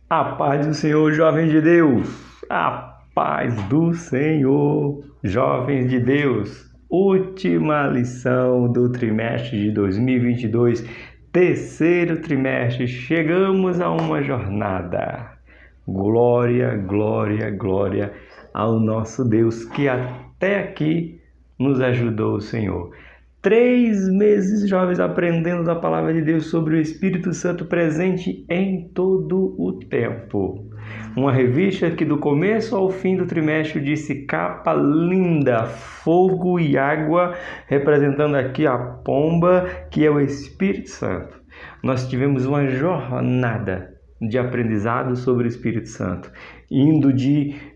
A paz do Senhor, jovens de Deus! A paz do Senhor, jovens de Deus! Última lição do trimestre de 2022, terceiro trimestre. Chegamos a uma jornada. Glória, glória, glória ao nosso Deus que até aqui nos ajudou, o Senhor. 3 meses, jovens, aprendendo da palavra de Deus sobre o Espírito Santo presente em todo o tempo. Uma revista que do começo ao fim do trimestre disse capa linda, fogo e água, representando aqui a pomba, que é o Espírito Santo. Nós tivemos uma jornada de aprendizado sobre o Espírito Santo, indo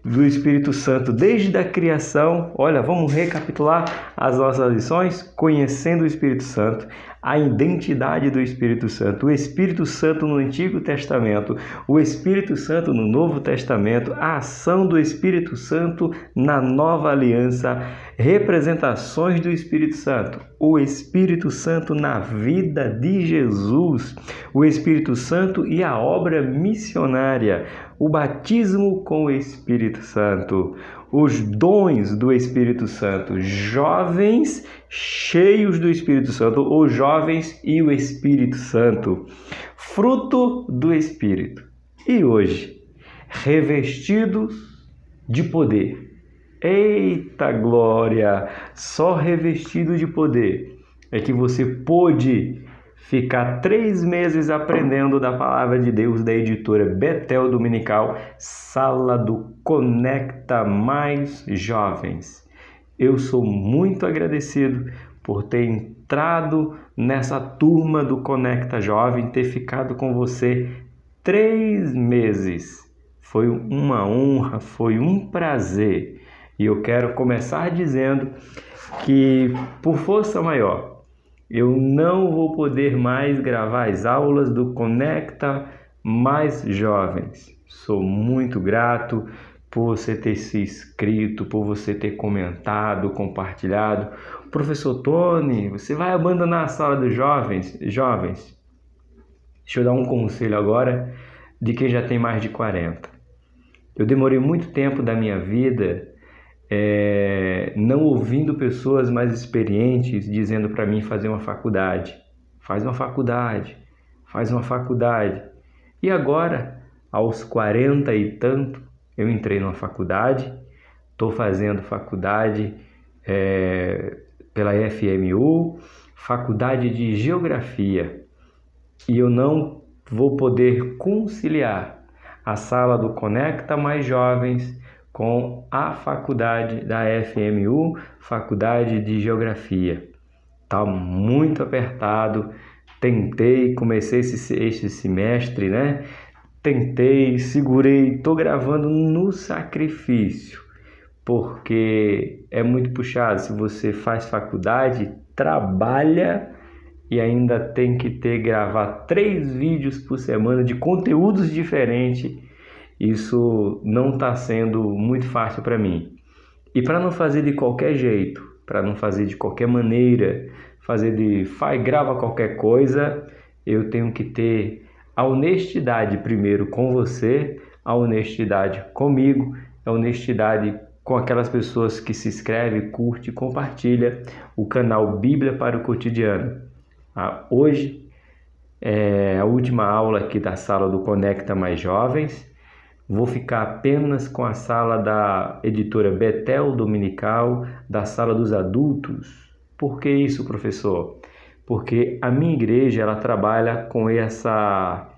do Espírito Santo desde a criação. Olha, vamos recapitular as nossas lições, conhecendo o Espírito Santo, a identidade do Espírito Santo, o Espírito Santo no Antigo Testamento, o Espírito Santo no Novo Testamento, a ação do Espírito Santo na Nova Aliança, representações do Espírito Santo, o Espírito Santo na vida de Jesus, o Espírito Santo e a obra missionária, o batismo com o Espírito Santo, os dons do Espírito Santo, jovens cheios do Espírito Santo, os jovens e o Espírito Santo, fruto do Espírito. E hoje, revestidos de poder. Eita glória! Só revestido de poder é que você pôde ficar 3 meses aprendendo da palavra de Deus da editora Betel Dominical, Sala do Conecta Mais Jovens. Eu sou muito agradecido por ter entrado nessa turma do Conecta Jovem, ter ficado com você 3 meses. Foi uma honra, foi um prazer. E eu quero começar dizendo que, por força maior, eu não vou poder mais gravar as aulas do Conecta Mais Jovens. Sou muito grato por você ter se inscrito, por você ter comentado, compartilhado. Professor Tony, você vai abandonar a sala dos jovens? Jovens, deixa eu dar um conselho agora de quem já tem mais de 40. Eu demorei muito tempo da minha vida não ouvindo pessoas mais experientes dizendo para mim fazer uma faculdade. Faz uma faculdade, faz uma faculdade. E agora, aos 40 e tanto, eu entrei numa faculdade, estou fazendo faculdade pela FMU, faculdade de Geografia. E eu não vou poder conciliar a sala do Conecta Mais Jovens com a faculdade da FMU, Faculdade de Geografia. Está muito apertado. Tentei, comecei este semestre, né? Tentei, segurei, estou gravando no sacrifício, porque é muito puxado. Se você faz faculdade, trabalha e ainda tem que gravar 3 vídeos por semana de conteúdos diferentes. Isso não está sendo muito fácil para mim. E para não fazer de qualquer jeito, para não fazer de qualquer maneira, grava qualquer coisa, eu tenho que ter a honestidade primeiro com você, a honestidade comigo, a honestidade com aquelas pessoas que se inscrevem, curte e compartilha o canal Bíblia para o Cotidiano. Hoje é a última aula aqui da sala do Conecta Mais Jovens. Vou ficar apenas com a sala da editora Betel Dominical, da sala dos adultos. Por que isso, professor? Porque a minha igreja ela trabalha com essa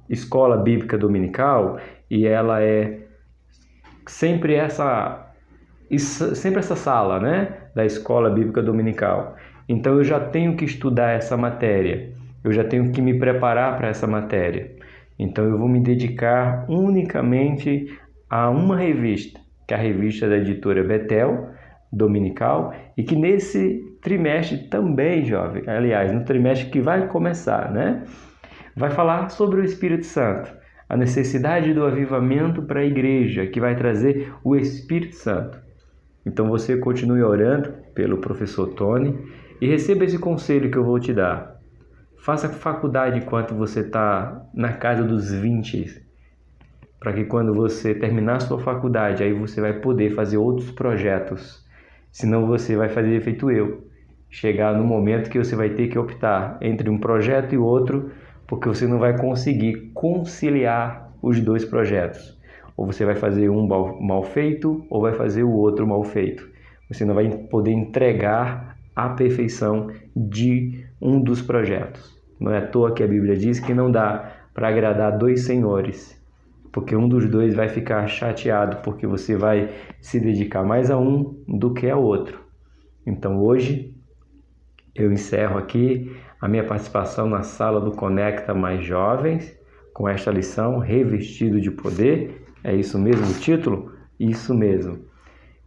escola bíblica dominical e ela é sempre essa sala, né, da escola bíblica dominical. Então eu já tenho que estudar essa matéria, eu já tenho que me preparar para essa matéria. Então eu vou me dedicar unicamente a uma revista, que é a revista da editora Betel Dominical, e que nesse trimestre também, jovem, aliás, no trimestre que vai começar, né, vai falar sobre o Espírito Santo, a necessidade do avivamento para a igreja, que vai trazer o Espírito Santo. Então você continue orando pelo professor Tony e receba esse conselho que eu vou te dar. Faça faculdade enquanto você está na casa dos 20, para que quando você terminar a sua faculdade, aí você vai poder fazer outros projetos. Senão você vai fazer feito eu. Chegar no momento que você vai ter que optar entre um projeto e outro, porque você não vai conseguir conciliar os dois projetos. Ou você vai fazer um mal feito, ou vai fazer o outro mal feito. Você não vai poder entregar a perfeição de um dos projetos. Não é à toa que a Bíblia diz que não dá para agradar dois senhores, porque um dos dois vai ficar chateado, porque você vai se dedicar mais a um do que a outro. Então hoje eu encerro aqui a minha participação na sala do Conecta Mais Jovens, com esta lição, Revestido de Poder. É isso mesmo o título? Isso mesmo.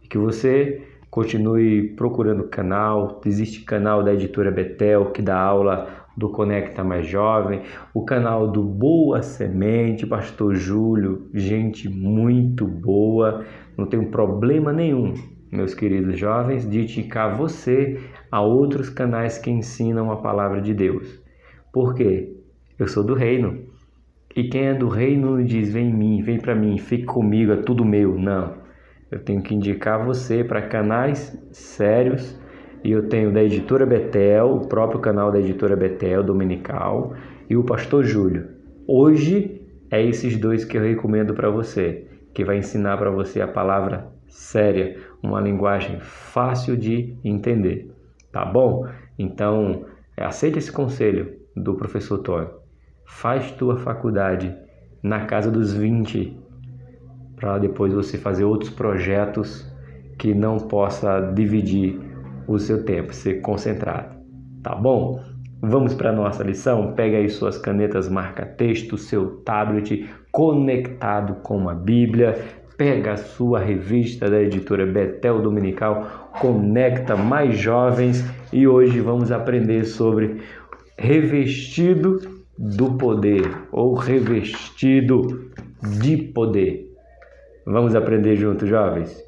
E que você continue procurando o canal. Existe canal da editora Betel, que dá aula do Conecta Mais Jovem, o canal do Boa Semente, Pastor Júlio, gente muito boa, não tem problema nenhum, meus queridos jovens, de indicar você a outros canais que ensinam a palavra de Deus. Por quê? Eu sou do reino, e quem é do reino diz, vem em mim, vem para mim, fique comigo, é tudo meu. Não, eu tenho que indicar você para canais sérios. E eu tenho da editora Betel, o próprio canal da editora Betel, dominical, e o Pastor Júlio. Hoje é esses dois que eu recomendo para você, que vai ensinar para você a palavra séria, uma linguagem fácil de entender. Tá bom? Então, aceite esse conselho do professor Tony. Faz tua faculdade na casa dos 20, para depois você fazer outros projetos que não possa dividir o seu tempo, ser concentrado, tá bom? Vamos para a nossa lição? Pega aí suas canetas marca-texto, seu tablet conectado com a Bíblia, pega a sua revista da editora Betel Dominical, Conecta Mais Jovens, e hoje vamos aprender sobre revestido do poder, ou revestido de poder. Vamos aprender juntos, jovens?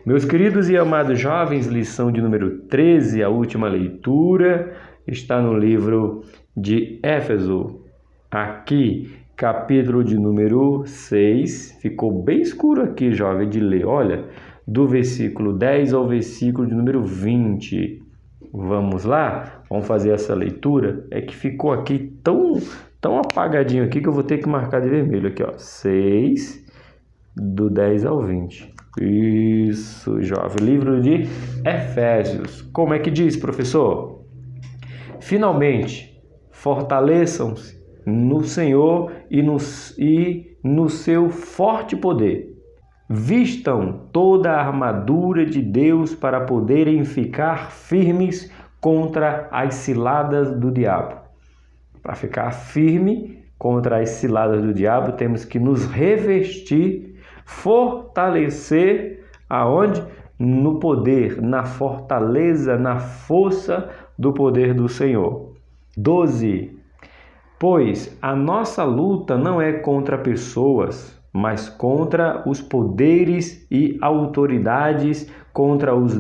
Meus queridos e amados jovens, lição de número 13, a última leitura, está no livro de Éfeso. Aqui, capítulo de número 6, ficou bem escuro aqui, jovem, de ler. Olha, do versículo 10 ao versículo de número 20. Vamos lá? Vamos fazer essa leitura? É que ficou aqui tão apagadinho aqui que eu vou ter que marcar de vermelho aqui, ó. 6, do 10 ao 20. Isso, jovem. Livro de Efésios. Como é que diz, professor? Finalmente, fortaleçam-se no Senhor e no seu forte poder. Vistam toda a armadura de Deus para poderem ficar firmes contra as ciladas do diabo. Para ficar firme contra as ciladas do diabo, temos que nos revestir, fortalecer aonde? No poder, na fortaleza, na força do poder do Senhor. 12. Pois a nossa luta não é contra pessoas, mas contra os poderes e autoridades, contra os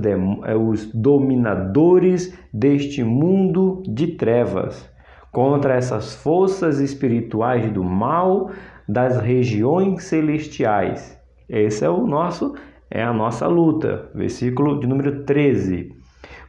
dominadores deste mundo de trevas, contra essas forças espirituais do mal das regiões celestiais. Esse é a nossa luta. Versículo de número 13.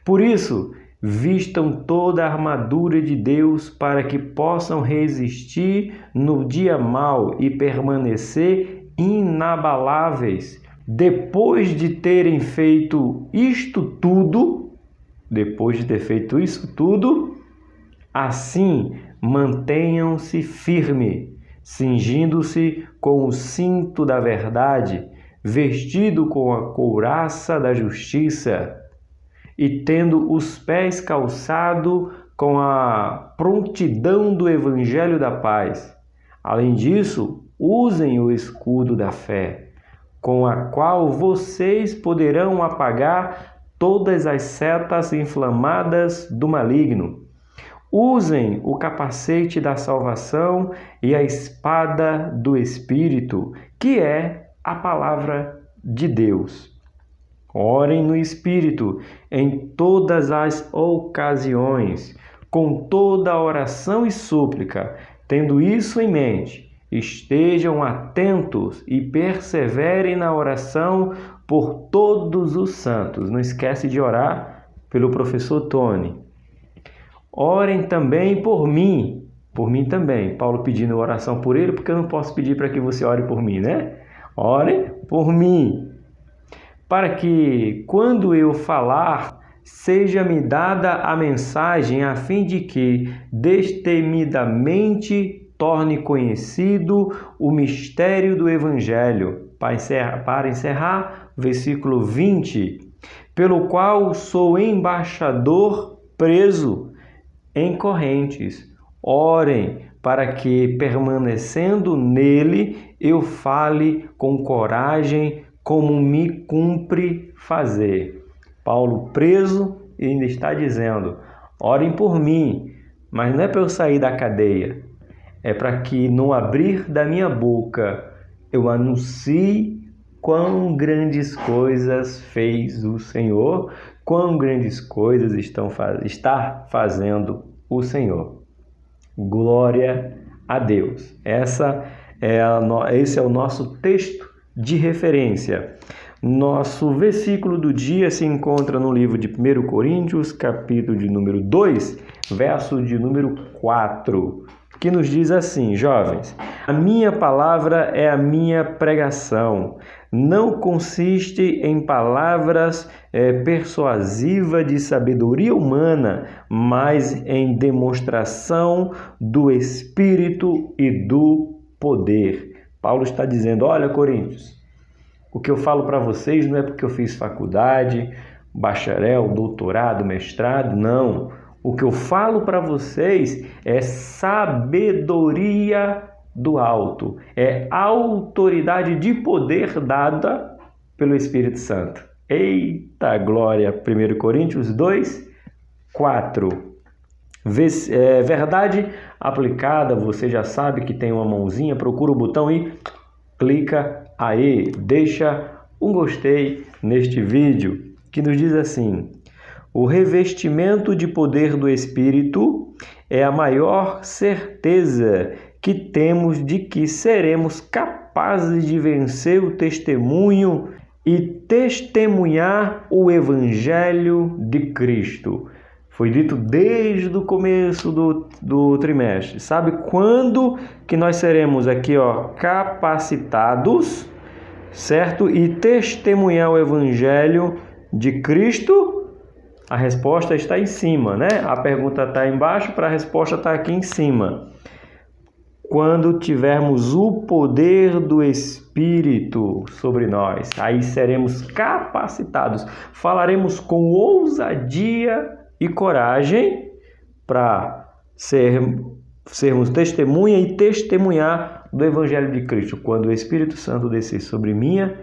Por isso, vistam toda a armadura de Deus para que possam resistir no dia mau e permanecer inabaláveis. Depois de terem feito isto tudo, assim mantenham-se firmes, cingindo-se com o cinto da verdade, vestido com a couraça da justiça e tendo os pés calçados com a prontidão do evangelho da paz. Além disso, usem o escudo da fé, com a qual vocês poderão apagar todas as setas inflamadas do maligno. Usem o capacete da salvação e a espada do Espírito, que é a palavra de Deus. Orem no Espírito em todas as ocasiões, com toda oração e súplica. Tendo isso em mente, estejam atentos e perseverem na oração por todos os santos. Não esquece de orar pelo professor Tony. Orem também por mim também. Paulo pedindo oração por ele, porque eu não posso pedir para que você ore por mim, né? Orem por mim, para que, quando eu falar, seja-me dada a mensagem, a fim de que, destemidamente, torne conhecido o mistério do Evangelho. Para encerrar, versículo 20, pelo qual sou embaixador preso em correntes. Orem para que, permanecendo nele, eu fale com coragem, como me cumpre fazer. Paulo preso e ainda está dizendo, orem por mim, mas não é para eu sair da cadeia, é para que no abrir da minha boca eu anuncie quão grandes coisas fez o Senhor, quão grandes coisas está fazendo o Senhor. Glória a Deus. Esse é o nosso texto de referência. Nosso versículo do dia se encontra no livro de 1 Coríntios, capítulo de número 2, verso de número 4, que nos diz assim, jovens: a minha palavra é a minha pregação. Não consiste em palavras persuasivas de sabedoria humana, mas em demonstração do Espírito e do poder. Paulo está dizendo, olha, Coríntios, o que eu falo para vocês não é porque eu fiz faculdade, bacharel, doutorado, mestrado, não. O que eu falo para vocês é sabedoria do alto, é autoridade de poder dada pelo Espírito Santo. Eita glória! 1 Coríntios 2, 4. Verdade aplicada, você já sabe que tem uma mãozinha, procura o botão e clica aí, deixa um gostei neste vídeo, que nos diz assim: o revestimento de poder do Espírito é a maior certeza que temos de que seremos capazes de vencer o testemunho e testemunhar o Evangelho de Cristo. Foi dito desde o começo do trimestre. Sabe quando que nós seremos aqui, capacitados, certo? E testemunhar o Evangelho de Cristo? A resposta está em cima, né? A pergunta está embaixo, para a resposta está aqui em cima. Quando tivermos o poder do Espírito sobre nós, aí seremos capacitados. Falaremos com ousadia e coragem para sermos testemunha e testemunhar do Evangelho de Cristo. Quando o Espírito Santo descer sobre minha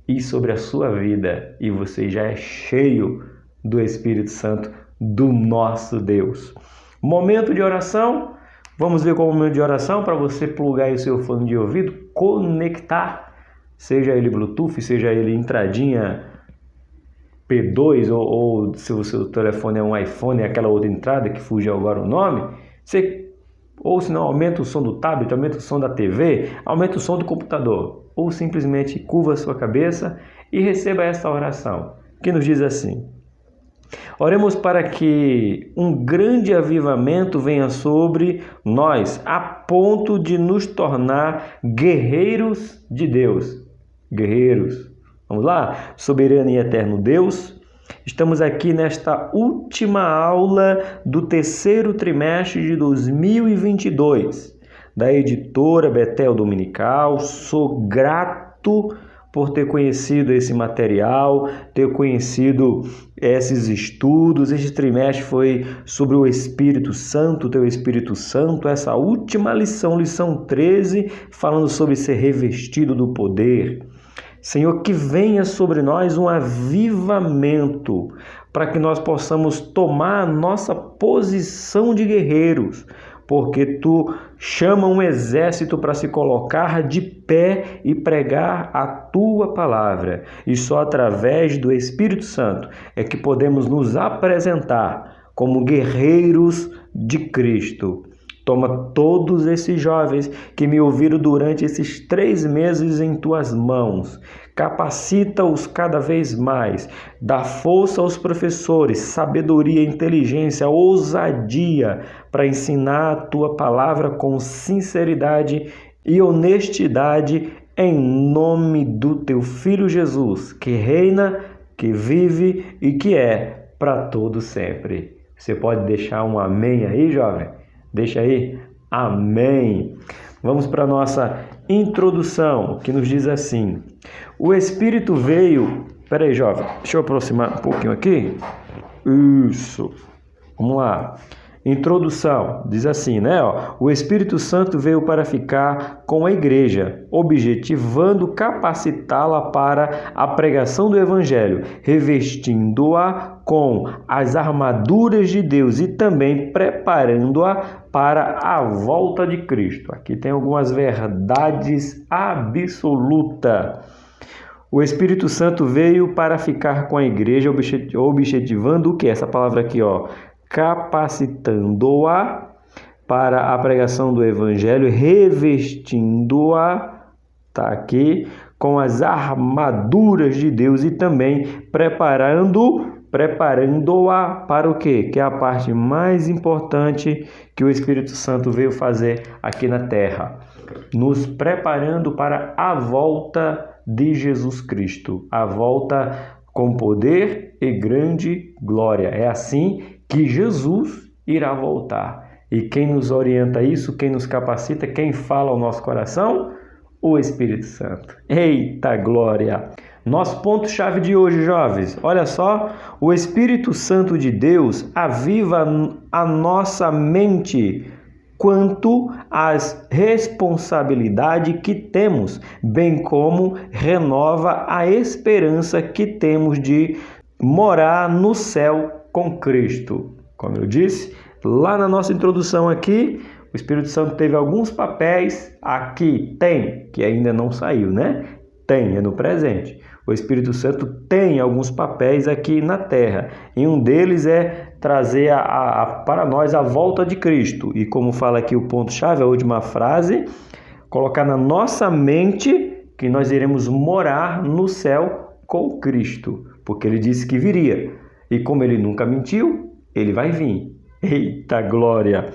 e sobre a sua vida, e você já é cheio do Espírito Santo do nosso Deus. Momento de oração. Vamos ver qual é o momento de oração para você plugar aí o seu fone de ouvido, conectar, seja ele Bluetooth, seja ele entradinha P2 ou se o seu telefone é um iPhone, é aquela outra entrada que fugiu agora o nome, ou se não, aumenta o som do tablet, aumenta o som da TV, aumenta o som do computador, ou simplesmente curva a sua cabeça e receba essa oração, que nos diz assim: oremos para que um grande avivamento venha sobre nós, a ponto de nos tornar guerreiros de Deus. Guerreiros. Vamos lá? Soberano e eterno Deus, estamos aqui nesta última aula do terceiro trimestre de 2022, da editora Betel Dominical. Sou grato por ter conhecido esse material, ter conhecido esses estudos. Este trimestre foi sobre o Espírito Santo, teu Espírito Santo. Essa última lição, lição 13, falando sobre ser revestido do poder. Senhor, que venha sobre nós um avivamento, para que nós possamos tomar a nossa posição de guerreiros, porque tu chama um exército para se colocar de pé e pregar a tua palavra. E só através do Espírito Santo é que podemos nos apresentar como guerreiros de Cristo. Toma todos esses jovens que me ouviram durante esses 3 meses em tuas mãos. Capacita-os cada vez mais. Dá força aos professores, sabedoria, inteligência, ousadia para ensinar a tua palavra com sinceridade e honestidade em nome do teu Filho Jesus, que reina, que vive e que é para todo sempre. Você pode deixar um amém aí, jovem? Deixa aí, amém. Vamos para a nossa introdução, que nos diz assim: o Espírito veio... Espera aí, jovem, deixa eu aproximar um pouquinho aqui. Isso, vamos lá. Introdução, diz assim, né? O Espírito Santo veio para ficar com a igreja, objetivando capacitá-la para a pregação do Evangelho, revestindo-a com as armaduras de Deus e também preparando-a para a volta de Cristo. Aqui tem algumas verdades absolutas. O Espírito Santo veio para ficar com a igreja, objetivando o que? Essa palavra aqui, capacitando-a para a pregação do Evangelho, revestindo-a, está aqui, com as armaduras de Deus e também preparando-a para o quê? Que é a parte mais importante que o Espírito Santo veio fazer aqui na terra. Nos preparando para a volta de Jesus Cristo. A volta com poder e grande glória. É assim que Jesus irá voltar. E quem nos orienta isso, quem nos capacita, quem fala ao nosso coração? O Espírito Santo. Eita glória! Nosso ponto-chave de hoje, jovens, olha só, o Espírito Santo de Deus aviva a nossa mente quanto às responsabilidades que temos, bem como renova a esperança que temos de morar no céu com Cristo. Como eu disse, lá na nossa introdução aqui, o Espírito Santo teve alguns papéis, aqui tem, que ainda não saiu, né? Tem, é no presente. O Espírito Santo tem alguns papéis aqui na terra. E um deles é trazer para nós a volta de Cristo. E como fala aqui o ponto-chave, a última frase, colocar na nossa mente que nós iremos morar no céu com Cristo. Porque ele disse que viria. E como ele nunca mentiu, ele vai vir. Eita glória!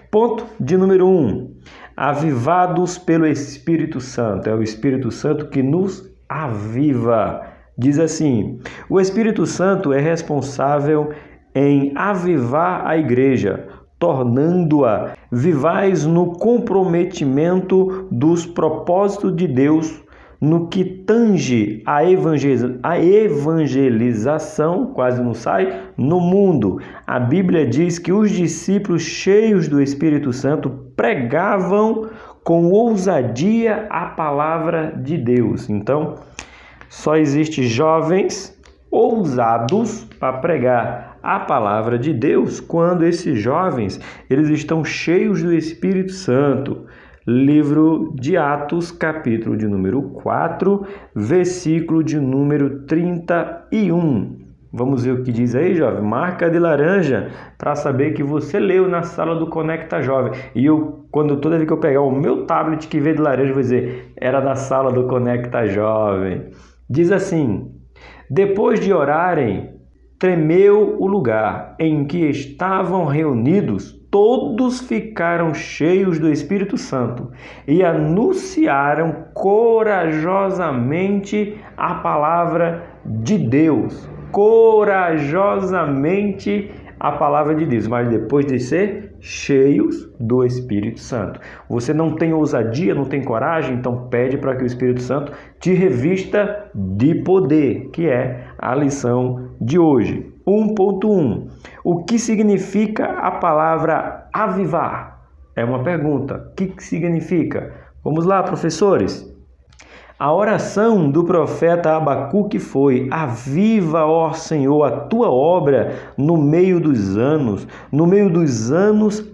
Ponto de número 1. Avivados pelo Espírito Santo. É o Espírito Santo que nos aviva. Diz assim: o Espírito Santo é responsável em avivar a igreja, tornando-a vivaz no comprometimento dos propósitos de Deus, no que tange a evangelização, quase não sai, no mundo. A Bíblia diz que os discípulos cheios do Espírito Santo pregavam com ousadia a palavra de Deus. Então, só existe jovens ousados para pregar a palavra de Deus quando esses jovens eles estão cheios do Espírito Santo. Livro de Atos, capítulo de número 4, versículo de número 31. Vamos ver o que diz aí, jovem? Marca de laranja para saber que você leu na sala do Conecta Jovem. E toda vez que eu pegar o meu tablet que veio de laranja, eu vou dizer, era da sala do Conecta Jovem. Diz assim: depois de orarem, tremeu o lugar em que estavam reunidos. Todos ficaram cheios do Espírito Santo e anunciaram corajosamente a palavra de Deus. Corajosamente a palavra de Deus, mas depois de ser cheios do Espírito Santo. Você não tem ousadia, não tem coragem, então pede para que o Espírito Santo te revista de poder, que é a lição de hoje. 1.1. O que significa a palavra avivar? É uma pergunta. O que significa? Vamos lá, professores. A oração do profeta Abacuque foi: aviva, ó Senhor, a tua obra no meio dos anos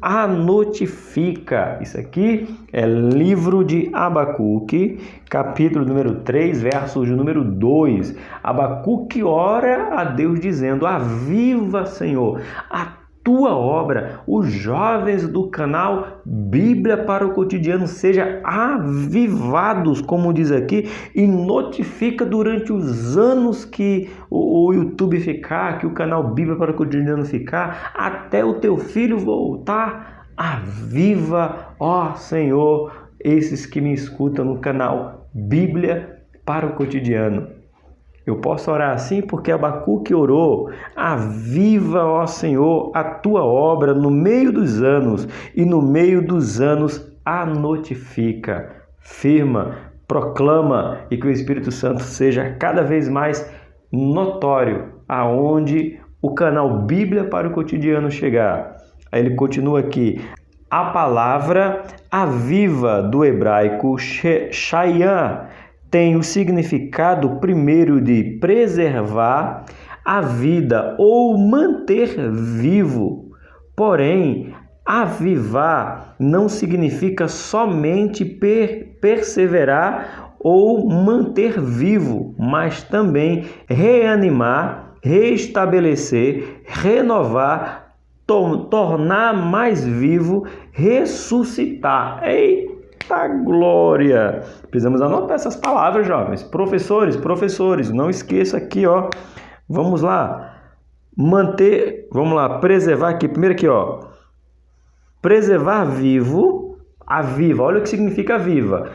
a notifica. Isso aqui é livro de Abacuque, capítulo número 3, verso de número 2. Abacuque ora a Deus dizendo: aviva, Senhor, a tua obra. Os jovens do canal Bíblia para o Cotidiano sejam avivados, como diz aqui, e notifica durante os anos que o YouTube ficar, que o canal Bíblia para o Cotidiano ficar, até o teu filho voltar. Aviva, ó Senhor, esses que me escutam no canal Bíblia para o Cotidiano. Eu posso orar assim porque Abacuque orou: aviva, ó Senhor, a tua obra no meio dos anos, e no meio dos anos a notifica. Firma, proclama, e que o Espírito Santo seja cada vez mais notório aonde o canal Bíblia para o Cotidiano chegar. Aí ele continua aqui: a palavra aviva do hebraico Shayan tem o significado primeiro de preservar a vida ou manter vivo. Porém, avivar não significa somente perseverar ou manter vivo, mas também reanimar, restabelecer, renovar, tornar mais vivo, ressuscitar. Eita glória! Precisamos anotar essas palavras, jovens. Professores, não esqueça aqui, ó. Vamos lá. Preservar aqui. Primeiro aqui, ó. Preservar vivo, aviva. Olha o que significa viva.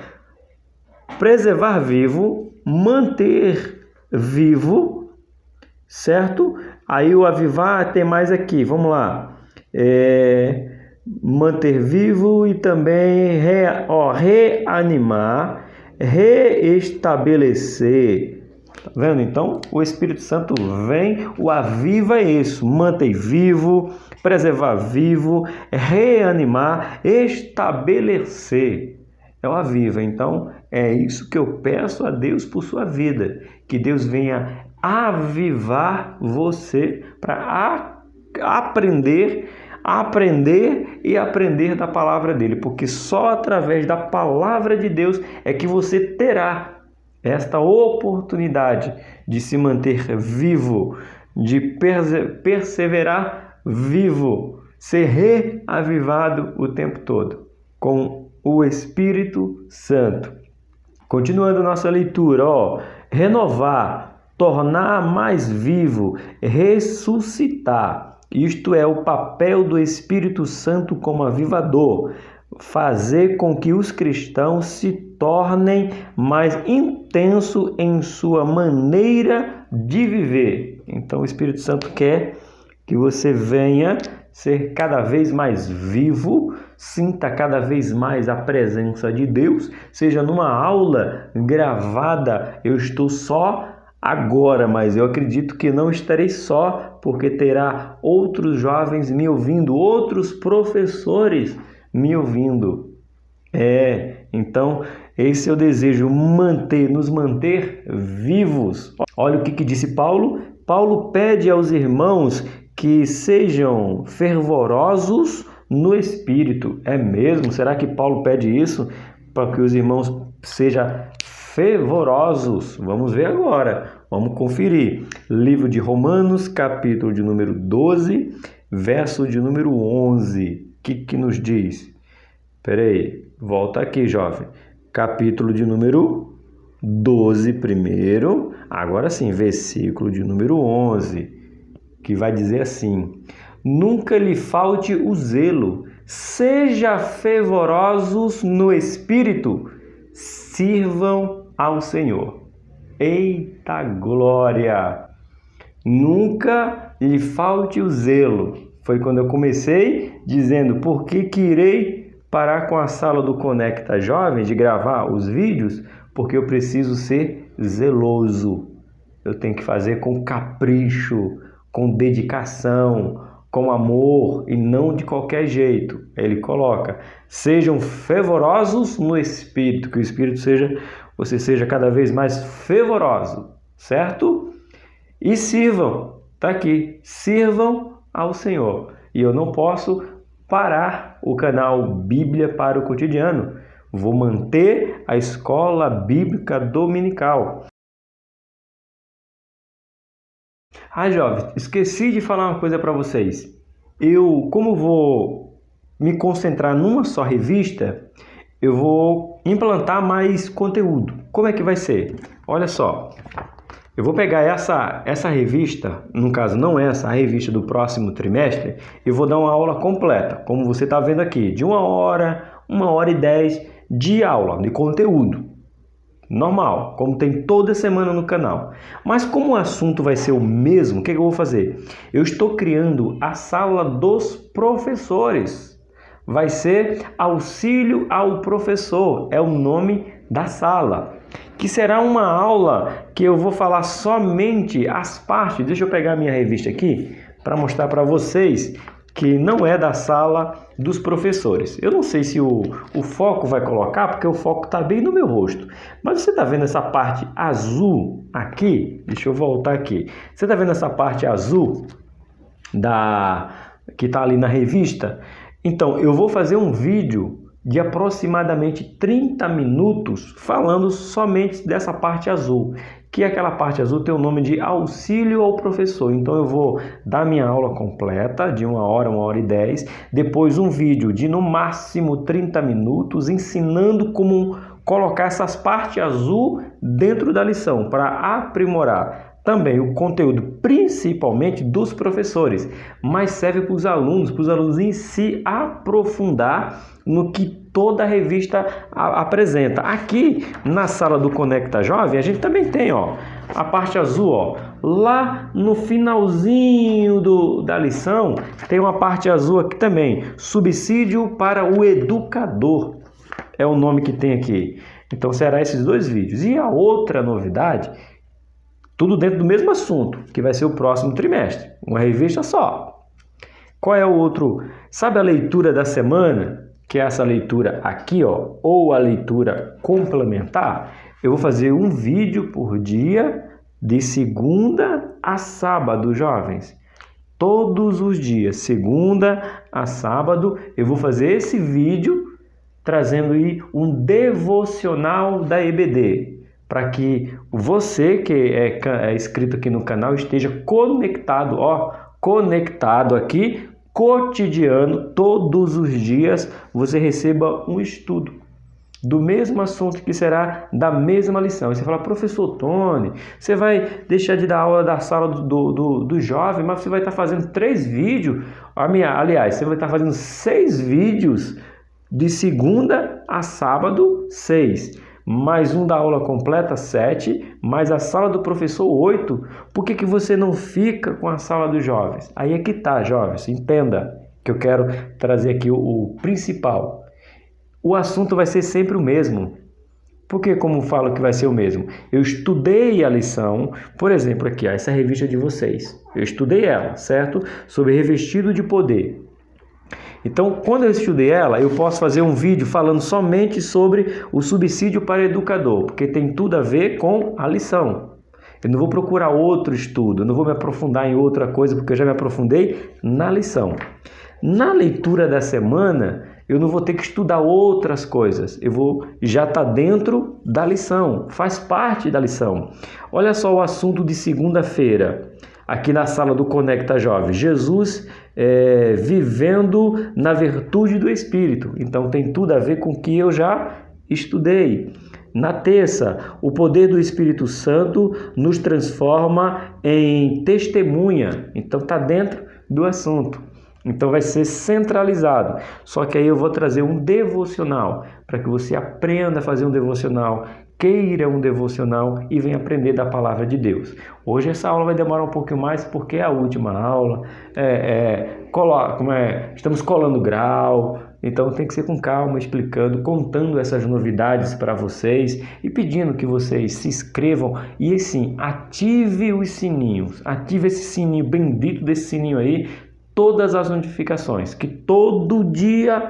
Preservar vivo, manter vivo, certo? Aí o avivar tem mais aqui. Vamos lá. Manter vivo e também reanimar, reestabelecer. Tá vendo? Então, o Espírito Santo vem, o aviva é isso: manter vivo, preservar vivo, reanimar, estabelecer. É o aviva. Então, é isso que eu peço a Deus por sua vida, que Deus venha avivar você para aprender e aprender da palavra dele, porque só através da palavra de Deus é que você terá esta oportunidade de se manter vivo, de perseverar vivo, ser reavivado o tempo todo com o Espírito Santo. Continuando nossa leitura, renovar, tornar mais vivo, ressuscitar. Isto é o papel do Espírito Santo como avivador, fazer com que os cristãos se tornem mais intensos em sua maneira de viver. Então o Espírito Santo quer que você venha ser cada vez mais vivo, sinta cada vez mais a presença de Deus, seja numa aula gravada. Eu estou só agora, mas eu acredito que não estarei só, porque terá outros jovens me ouvindo, outros professores me ouvindo. Então esse é o desejo, nos manter vivos. Olha o que disse Paulo. Paulo pede aos irmãos que sejam fervorosos no Espírito. É mesmo? Será que Paulo pede isso para que os irmãos sejam fervorosos? Vamos ver agora, vamos conferir. Livro de Romanos, capítulo de número 12, verso de número 11. O que nos diz? Espera aí, volta aqui, jovem. Capítulo de número 12 primeiro, agora sim, versículo de número 11, que vai dizer assim: nunca lhe falte o zelo, seja fervorosos no Espírito, sirvam ao Senhor. Eita glória! Nunca lhe falte o zelo. Foi quando eu comecei dizendo por que irei parar com a sala do Conecta Jovem de gravar os vídeos, porque eu preciso ser zeloso. Eu tenho que fazer com capricho, com dedicação, com amor e não de qualquer jeito. Ele coloca: sejam fervorosos no Espírito, que o Espírito seja você seja cada vez mais fervoroso, certo? E sirvam, tá aqui, sirvam ao Senhor. E eu não posso parar o canal Bíblia para o Cotidiano. Vou manter a escola bíblica dominical. Jovem, esqueci de falar uma coisa para vocês. Como vou me concentrar numa só revista, eu vou implantar mais conteúdo. Como é que vai ser? Olha só, eu vou pegar essa revista, no caso não essa, a revista do próximo trimestre, e vou dar uma aula completa, como você está vendo aqui, de 1 hora, 1h10 de aula, de conteúdo. Normal, como tem toda semana no canal. Mas como o assunto vai ser o mesmo, o que eu vou fazer? Eu estou criando a sala dos professores. Vai ser Auxílio ao Professor, é o nome da sala. Que será uma aula que eu vou falar somente as partes. Deixa eu pegar a minha revista aqui para mostrar para vocês que não é da sala dos professores. Eu não sei se o foco vai colocar, porque o foco está bem no meu rosto. Mas você está vendo essa parte azul aqui? Deixa eu voltar aqui. Você está vendo essa parte azul que está ali na revista? Então, eu vou fazer um vídeo de aproximadamente 30 minutos falando somente dessa parte azul, que aquela parte azul tem o nome de Auxílio ao Professor. Então eu vou dar minha aula completa de 1 hora, 1h10, depois um vídeo de no máximo 30 minutos ensinando como colocar essas partes azul dentro da lição para aprimorar também o conteúdo, principalmente dos professores, mas serve para os alunos em si aprofundar no que toda a revista apresenta. Aqui na sala do Conecta Jovem, a gente também tem a parte azul. Lá no finalzinho da lição, tem uma parte azul aqui também, subsídio para o educador, é o nome que tem aqui. Então será esses 2 vídeos. E a outra novidade, tudo dentro do mesmo assunto, que vai ser o próximo trimestre. Uma revista só. Qual é o outro? Sabe a leitura da semana? Que é essa leitura aqui, ou a leitura complementar? Eu vou fazer um vídeo por dia, de segunda a sábado, jovens. Todos os dias, segunda a sábado, eu vou fazer esse vídeo trazendo aí um devocional da EBD, para que você que é inscrito aqui no canal esteja conectado, conectado aqui, cotidiano, todos os dias você receba um estudo do mesmo assunto, que será da mesma lição. E você fala: professor Tony, você vai deixar de dar aula da sala do jovem, mas você vai estar fazendo 3 vídeos, aliás, você vai estar fazendo 6 vídeos de segunda a sábado, 6. Mais um da aula completa, 7, mais a sala do professor, 8. Por que você não fica com a sala dos jovens? Aí é que tá, jovens, entenda que eu quero trazer aqui o principal. O assunto vai ser sempre o mesmo. Por que como falo que vai ser o mesmo? Eu estudei a lição, por exemplo, aqui, essa revista de vocês. Eu estudei ela, certo? Sobre revestido de poder. Então, quando eu estudei ela, eu posso fazer um vídeo falando somente sobre o subsídio para educador, porque tem tudo a ver com a lição. Eu não vou procurar outro estudo, eu não vou me aprofundar em outra coisa, porque eu já me aprofundei na lição. Na leitura da semana, eu não vou ter que estudar outras coisas, já está dentro da lição, faz parte da lição. Olha só o assunto de segunda-feira. Aqui na sala do Conecta Jovem, Jesus vivendo na virtude do Espírito. Então tem tudo a ver com o que eu já estudei. Na terça, o poder do Espírito Santo nos transforma em testemunha. Então está dentro do assunto. Então vai ser centralizado. Só que aí eu vou trazer um devocional, para que você aprenda a fazer um devocional, queira um devocional e venha aprender da palavra de Deus. Hoje essa aula vai demorar um pouquinho mais, porque é a última aula, estamos colando grau, então tem que ser com calma, explicando, contando essas novidades para vocês e pedindo que vocês se inscrevam e assim, ative os sininhos, ative esse sininho, bendito desse sininho aí, todas as notificações, que todo dia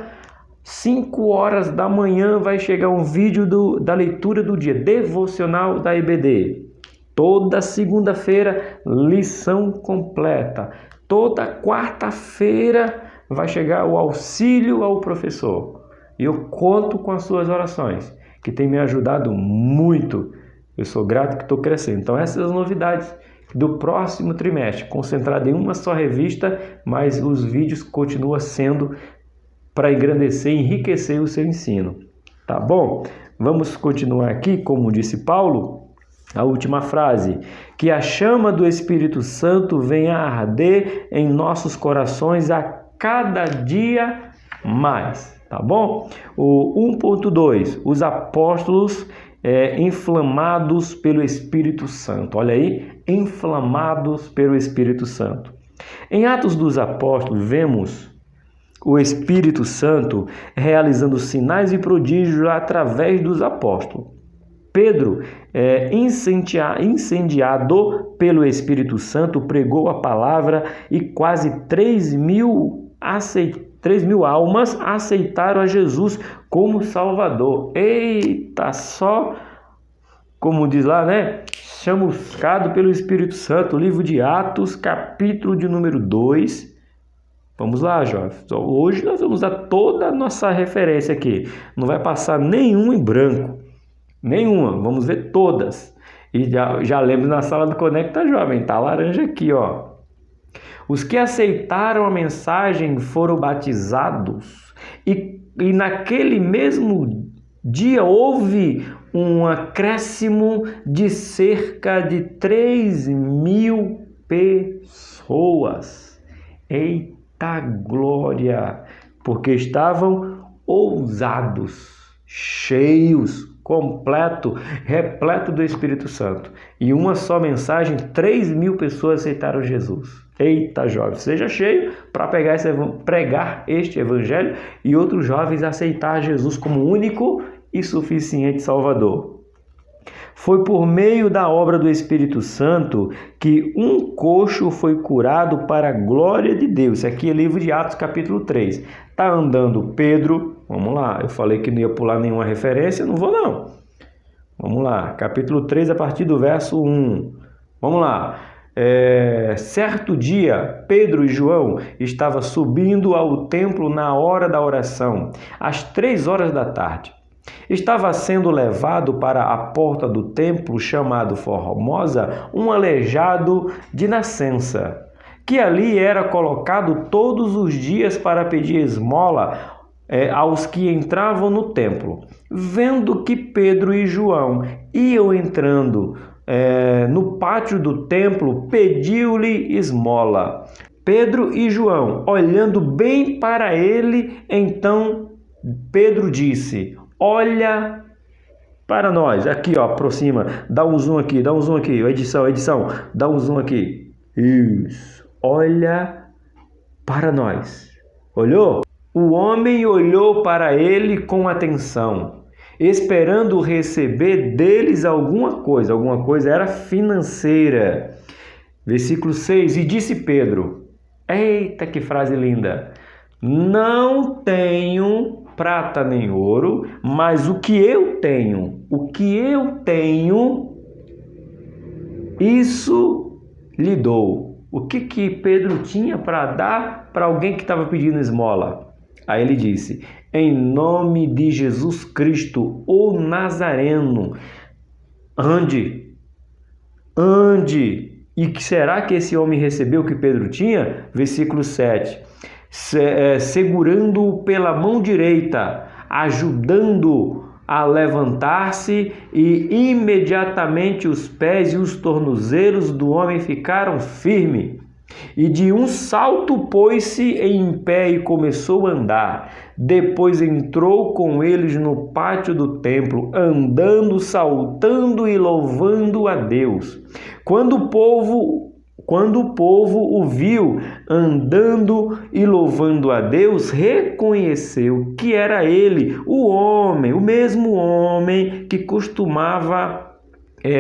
5 horas da manhã vai chegar um vídeo da leitura do dia, devocional da EBD. Toda segunda-feira, lição completa. Toda quarta-feira vai chegar o auxílio ao professor. E eu conto com as suas orações, que tem me ajudado muito. Eu sou grato que estou crescendo. Então essas são as novidades do próximo trimestre, concentrado em uma só revista, mas os vídeos continuam sendo para engrandecer e enriquecer o seu ensino. Tá bom? Vamos continuar aqui, como disse Paulo, a última frase. Que a chama do Espírito Santo venha a arder em nossos corações a cada dia mais. Tá bom? O 1.2, os apóstolos inflamados pelo Espírito Santo. Olha aí, inflamados pelo Espírito Santo. Em Atos dos Apóstolos, vemos o Espírito Santo realizando sinais e prodígios através dos apóstolos. Pedro, incendiado pelo Espírito Santo, pregou a palavra e quase 3.000 almas aceitaram a Jesus como Salvador. Eita, só, como diz lá, né? Chamuscado pelo Espírito Santo, livro de Atos, capítulo de número 2. Vamos lá, jovens. Hoje nós vamos dar toda a nossa referência aqui. Não vai passar nenhum em branco. Nenhuma. Vamos ver todas. E já lembro na sala do Conecta Jovem. Tá laranja aqui, ó. Os que aceitaram a mensagem foram batizados. E naquele mesmo dia houve um acréscimo de cerca de 3.000 pessoas. Eita glória! Porque estavam ousados, cheios, repleto do Espírito Santo. E uma só mensagem, 3.000 pessoas aceitaram Jesus. Eita, jovem, seja cheio para pregar este evangelho e outros jovens aceitar Jesus como único e suficiente Salvador. Foi por meio da obra do Espírito Santo que um coxo foi curado para a glória de Deus. Isso aqui é livro de Atos, capítulo 3. Está andando Pedro, vamos lá, eu falei que não ia pular nenhuma referência, não vou não. Vamos lá, capítulo 3, a partir do verso 1. Vamos lá. Certo dia, Pedro e João estavam subindo ao templo na hora da oração, às 3 horas da tarde. Estava sendo levado para a porta do templo chamado Formosa um aleijado de nascença, que ali era colocado todos os dias para pedir esmola aos que entravam no templo. Vendo que Pedro e João iam entrando no pátio do templo, pediu-lhe esmola. Pedro e João, olhando bem para ele, então Pedro disse: olha para nós. Aqui, ó, aproxima. Dá um zoom aqui. Edição. Dá um zoom aqui. Isso. Olha para nós. Olhou? O homem olhou para ele com atenção, esperando receber deles alguma coisa. Alguma coisa era financeira. Versículo 6. E disse Pedro: eita, que frase linda! Não tenho prata nem ouro, mas o que eu tenho, isso lhe dou. O que Pedro tinha para dar para alguém que estava pedindo esmola? Aí ele disse: em nome de Jesus Cristo, o Nazareno, ande. E que será que esse homem recebeu o que Pedro tinha? Versículo 7. Segurando-o pela mão direita, ajudando a levantar-se, e imediatamente os pés e os tornozelos do homem ficaram firmes. E de um salto pôs-se em pé e começou a andar. Depois entrou com eles no pátio do templo, andando, saltando e louvando a Deus. Quando o povo o viu andando e louvando a Deus, reconheceu que era ele, o mesmo homem que costumava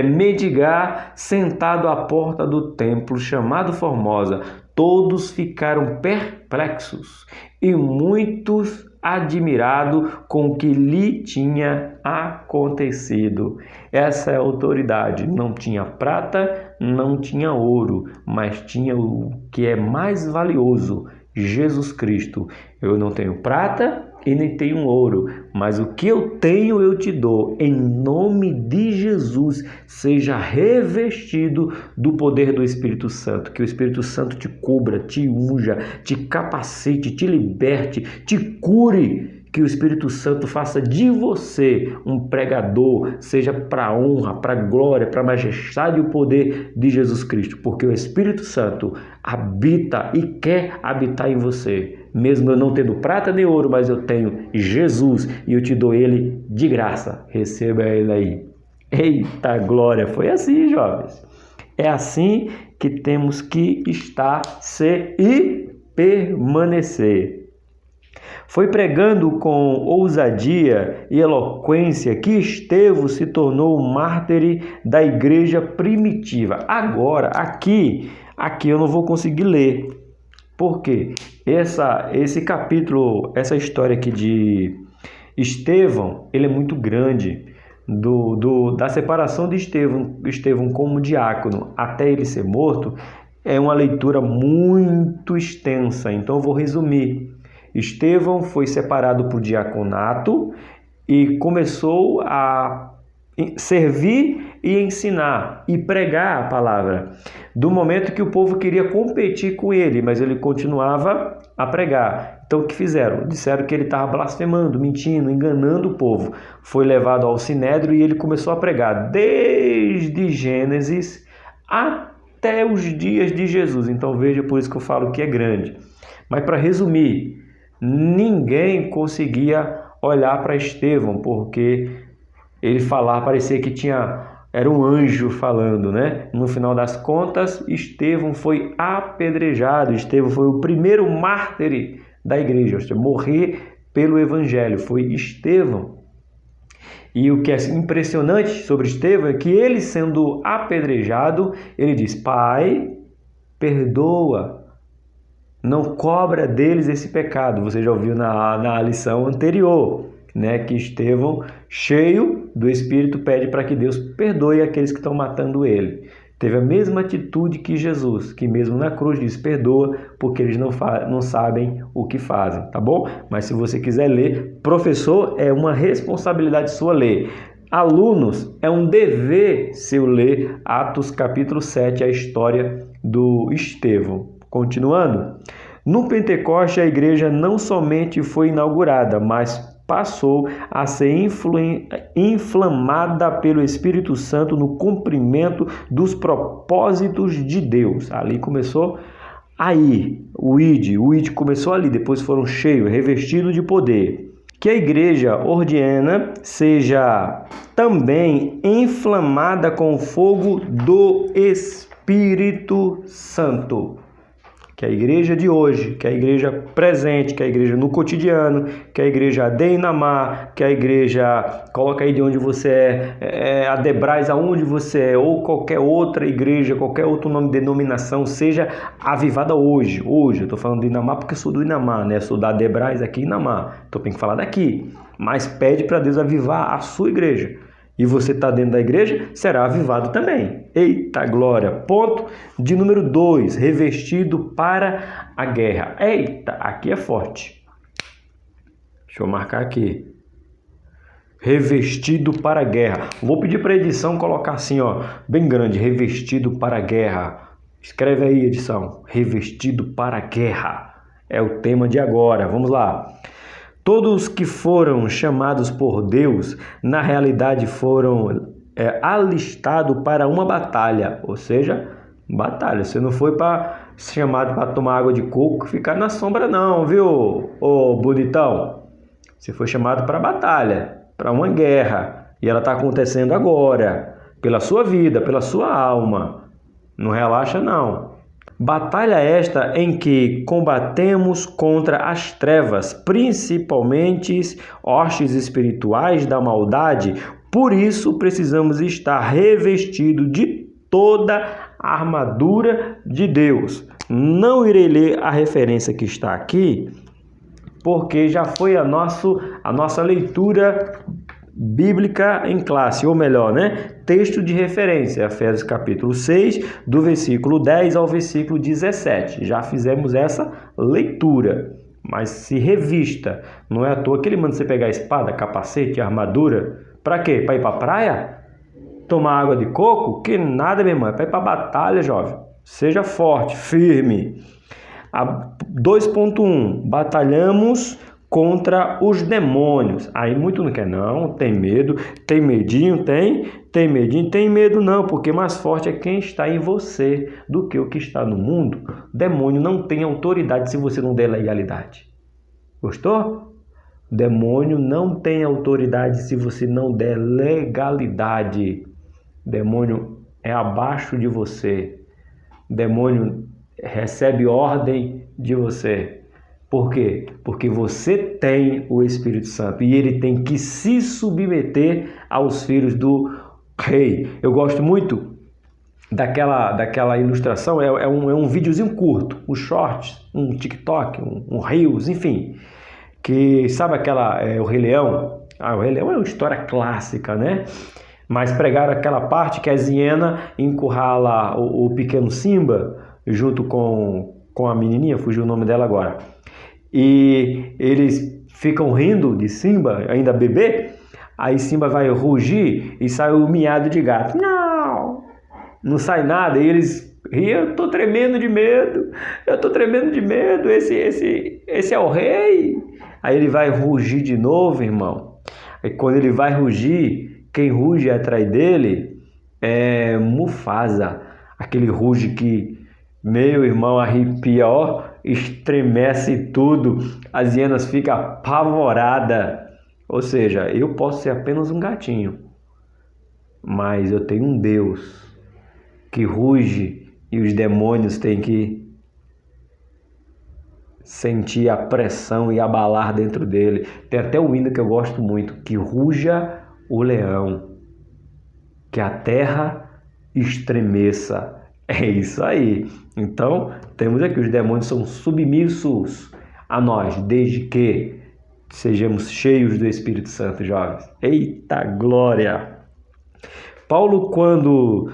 mendigar sentado à porta do templo chamado Formosa. Todos ficaram perplexos e muitos admirado com o que lhe tinha acontecido. Essa é a autoridade. Não tinha prata, não tinha ouro, mas tinha o que é mais valioso, Jesus Cristo. Eu não tenho prata e nem tenho ouro, mas o que eu tenho eu te dou. Em nome de Jesus, seja revestido do poder do Espírito Santo. Que o Espírito Santo te cubra, te unja, te capacite, te liberte, te cure. Que o Espírito Santo faça de você um pregador, seja para a honra, para a glória, para a majestade e o poder de Jesus Cristo. Porque o Espírito Santo habita e quer habitar em você. Mesmo eu não tendo prata nem ouro, mas eu tenho Jesus e eu te dou ele de graça. Receba ele aí. Eita glória! Foi assim, jovens. É assim que temos que estar, ser e permanecer. Foi pregando com ousadia e eloquência que Estevão se tornou o mártir da igreja primitiva. Agora, aqui eu não vou conseguir ler. Por quê? Esse capítulo, essa história aqui de Estevão, ele é muito grande. Da separação de Estevão como diácono até ele ser morto, é uma leitura muito extensa. Então eu vou resumir. Estevão foi separado por diaconato e começou a servir e ensinar e pregar a palavra. Do momento que o povo queria competir com ele, mas ele continuava a pregar. Então o que fizeram? Disseram que ele estava blasfemando, mentindo, enganando o povo. Foi levado ao Sinédrio e ele começou a pregar desde Gênesis até os dias de Jesus. Então veja, por isso que eu falo que é grande. Mas para resumir, ninguém conseguia olhar para Estevão, porque ele falava, parecia que era um anjo falando, né? No final das contas, Estevão foi apedrejado. Estevão foi o primeiro mártir da igreja, ou seja, morrer pelo evangelho. Foi Estevão. E o que é impressionante sobre Estevão é que ele, sendo apedrejado, ele diz: Pai, perdoa, não cobra deles esse pecado. Você já ouviu na lição anterior, né, que Estevão, cheio do Espírito, pede para que Deus perdoe aqueles que estão matando ele. Teve a mesma atitude que Jesus, que mesmo na cruz diz: perdoa, porque eles não sabem o que fazem, tá bom? Mas se você quiser ler, professor, é uma responsabilidade sua ler. Alunos, é um dever seu ler Atos capítulo 7, a história do Estevão. Continuando, no Pentecoste a igreja não somente foi inaugurada, mas passou a ser inflamada pelo Espírito Santo no cumprimento dos propósitos de Deus. Ali começou o ID começou ali, depois foram cheios, revestidos de poder. Que a igreja ordena seja também inflamada com o fogo do Espírito Santo. Que a igreja de hoje, que a igreja presente, que a igreja no cotidiano, que a igreja Adeinamá, que a igreja, coloca aí de onde você a Debrais, aonde você é, ou qualquer outra igreja, qualquer outro nome de denominação, seja avivada hoje. Hoje, eu estou falando de Inamá porque eu sou do Inamá, né? Eu sou da Debrais aqui em Inamá, então tem que falar daqui. Mas pede para Deus avivar a sua igreja. E você está dentro da igreja, será avivado também. Eita glória! Ponto de número 2, revestido para a guerra. Eita, aqui é forte. Deixa eu marcar aqui. Revestido para a guerra. Vou pedir para a edição colocar assim, ó, bem grande, revestido para a guerra. Escreve aí, edição. Revestido para a guerra. É o tema de agora. Vamos lá. Todos que foram chamados por Deus, na realidade foram alistados para uma batalha, ou seja, batalha. Você não foi chamado para tomar água de coco e ficar na sombra não, viu, ô bonitão? Você foi chamado para batalha, para uma guerra, e ela está acontecendo agora, pela sua vida, pela sua alma. Não relaxa não. Batalha esta em que combatemos contra as trevas, principalmente hostes espirituais da maldade. Por isso precisamos estar revestidos de toda a armadura de Deus. Não irei ler a referência que está aqui, porque já foi a nossa leitura bíblica em classe, ou melhor, texto de referência, Efésios capítulo 6, do versículo 10 ao versículo 17. Já fizemos essa leitura, mas se revista. Não é à toa que ele manda você pegar espada, capacete, armadura. Para quê? Para ir para a praia? Tomar água de coco? Que nada, meu irmão. É para ir para a batalha, jovem. Seja forte, firme. 2.1. Batalhamos contra os demônios. Aí muito não quer não, tem medo, tem medinho, tem medinho, tem medo não, porque mais forte é quem está em você do que o que está no mundo. Demônio não tem autoridade se você não der legalidade. Gostou? Demônio não tem autoridade se você não der legalidade. Demônio é abaixo de você. Demônio recebe ordem de você. Por quê? Porque você tem o Espírito Santo e ele tem que se submeter aos filhos do rei. Eu gosto muito daquela ilustração, é um videozinho curto, um short, um TikTok, um Reels, enfim. Que sabe o Rei Leão? O Rei Leão é uma história clássica, Mas pregaram aquela parte que a hiena encurrala o pequeno Simba junto com a menininha, fugiu o nome dela agora. E eles ficam rindo de Simba, ainda bebê, aí Simba vai rugir e sai o miado de gato. Não sai nada, e eles riem, eu tô tremendo de medo, esse é o rei. Aí ele vai rugir de novo, irmão. E quando ele vai rugir, quem ruge atrás dele é Mufasa, aquele ruge que, meu irmão, arrepia, estremece tudo, as hienas ficam apavoradas. Ou seja, eu posso ser apenas um gatinho, mas eu tenho um Deus que ruge e os demônios têm que sentir a pressão e abalar dentro dele. Tem até um hino que eu gosto muito, que ruja o leão, que a terra estremeça. É isso aí. Então, temos aqui, os demônios são submissos a nós, desde que sejamos cheios do Espírito Santo, jovens. Eita glória! Paulo, quando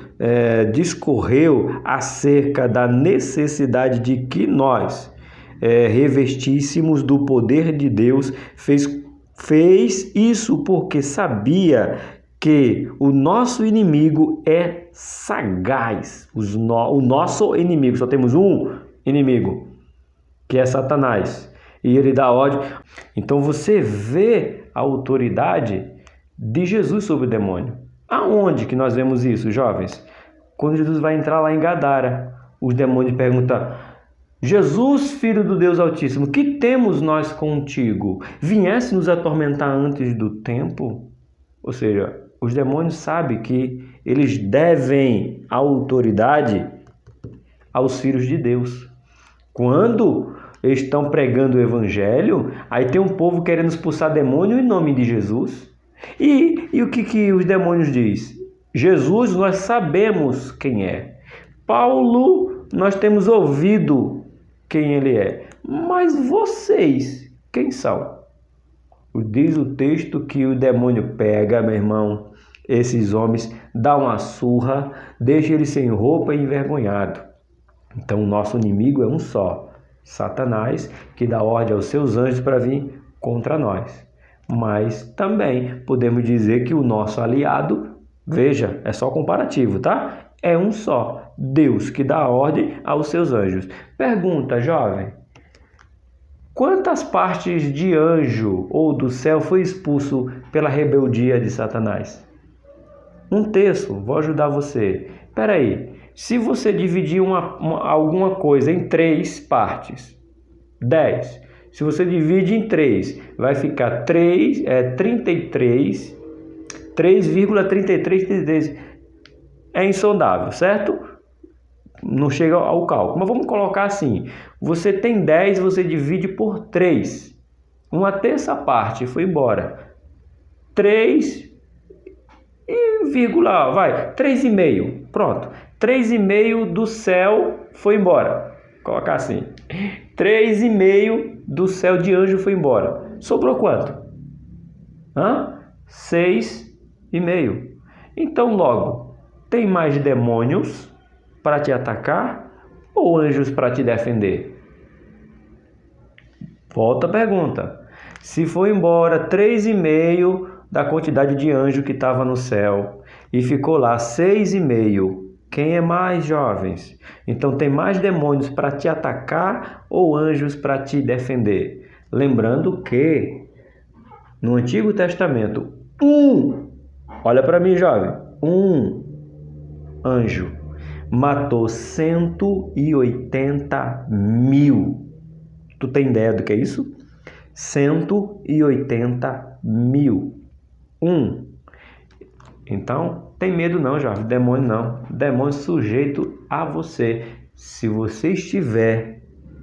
discorreu acerca da necessidade de que nós revestíssemos do poder de Deus, fez isso porque sabia que o nosso inimigo é sagaz. O nosso inimigo, só temos um inimigo, que é Satanás, e ele dá ódio. Então você vê a autoridade de Jesus sobre o demônio. Aonde que nós vemos isso, jovens? Quando Jesus vai entrar lá em Gadara, os demônios perguntam: Jesus, filho do Deus Altíssimo, que temos nós contigo? Viesse nos atormentar antes do tempo? Ou seja, os demônios sabem que eles devem autoridade aos filhos de Deus. Quando estão pregando o evangelho, aí tem um povo querendo expulsar demônio em nome de Jesus. E o que os demônios dizem? Jesus, nós sabemos quem é. Paulo, nós temos ouvido quem ele é. Mas vocês, quem são? Diz o texto que o demônio pega, meu irmão, esses homens, dá uma surra, deixa eles sem roupa e envergonhado. Então o nosso inimigo é um só, Satanás, que dá ordem aos seus anjos para vir contra nós. Mas também podemos dizer que o nosso aliado, veja, é só comparativo, tá? É um só, Deus, que dá ordem aos seus anjos. Pergunta, jovem: quantas partes de anjo ou do céu foi expulso pela rebeldia de Satanás? 1/3, vou ajudar você. Espera aí, se você dividir alguma coisa em 3 partes, 10. Se você divide em 3, vai ficar 3,33. É insondável, certo? Não chega ao cálculo. Mas vamos colocar assim: você tem 10, você divide por 3. 1/3 parte foi embora. 3,5. Pronto. 3,5 do céu foi embora. Vou colocar assim: 3,5 do céu de anjo foi embora. Sobrou quanto? 6,5. Então, logo, tem mais demônios para te atacar ou anjos para te defender? Volta a pergunta. Se foi embora 3,5 da quantidade de anjo que estava no céu e ficou lá 6,5, quem é mais, jovens? Então tem mais demônios para te atacar ou anjos para te defender? Lembrando que no Antigo Testamento, olha para mim, jovem, anjo matou 180.000. Tu tem ideia do que é isso? 180.000. Então, tem medo não, jovem. Demônio não. Demônio sujeito a você. Se você estiver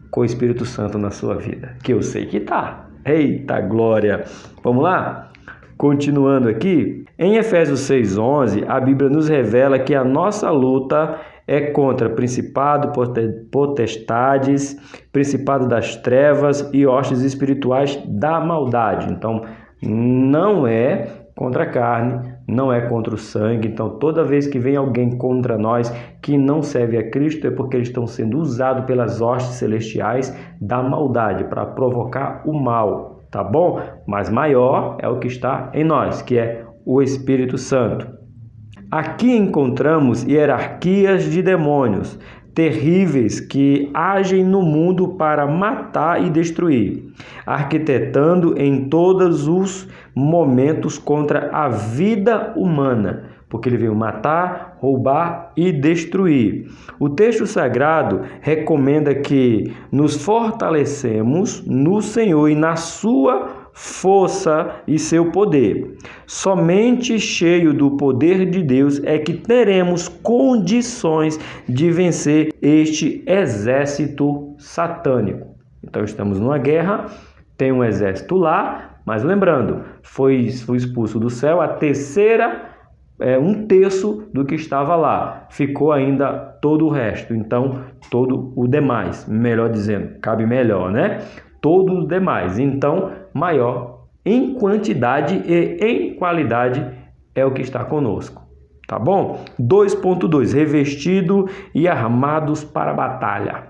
com o Espírito Santo na sua vida. Que eu sei que tá. Eita glória! Vamos lá? Continuando aqui. Em Efésios 6,11, a Bíblia nos revela que a nossa luta é contra principado, potestades, principado das trevas e hostes espirituais da maldade. Então, não é contra a carne, não é contra o sangue. Então, toda vez que vem alguém contra nós que não serve a Cristo, é porque eles estão sendo usados pelas hostes celestiais da maldade para provocar o mal, tá bom? Mas maior é o que está em nós, que é o Espírito Santo. Aqui encontramos hierarquias de demônios terríveis que agem no mundo para matar e destruir, arquitetando em todos os momentos contra a vida humana, porque ele veio matar, roubar e destruir. O texto sagrado recomenda que nos fortalecemos no Senhor e na sua força e seu poder. Somente cheio do poder de Deus é que teremos condições de vencer este exército satânico. Então estamos numa guerra, tem um exército lá, mas lembrando, foi expulso do céu a terceira, 1/3 do que estava lá. Ficou ainda todo o resto, então todo o demais, melhor dizendo, cabe melhor, né? Todos os demais, então maior em quantidade e em qualidade é o que está conosco, tá bom? 2.2, revestido e armados para a batalha.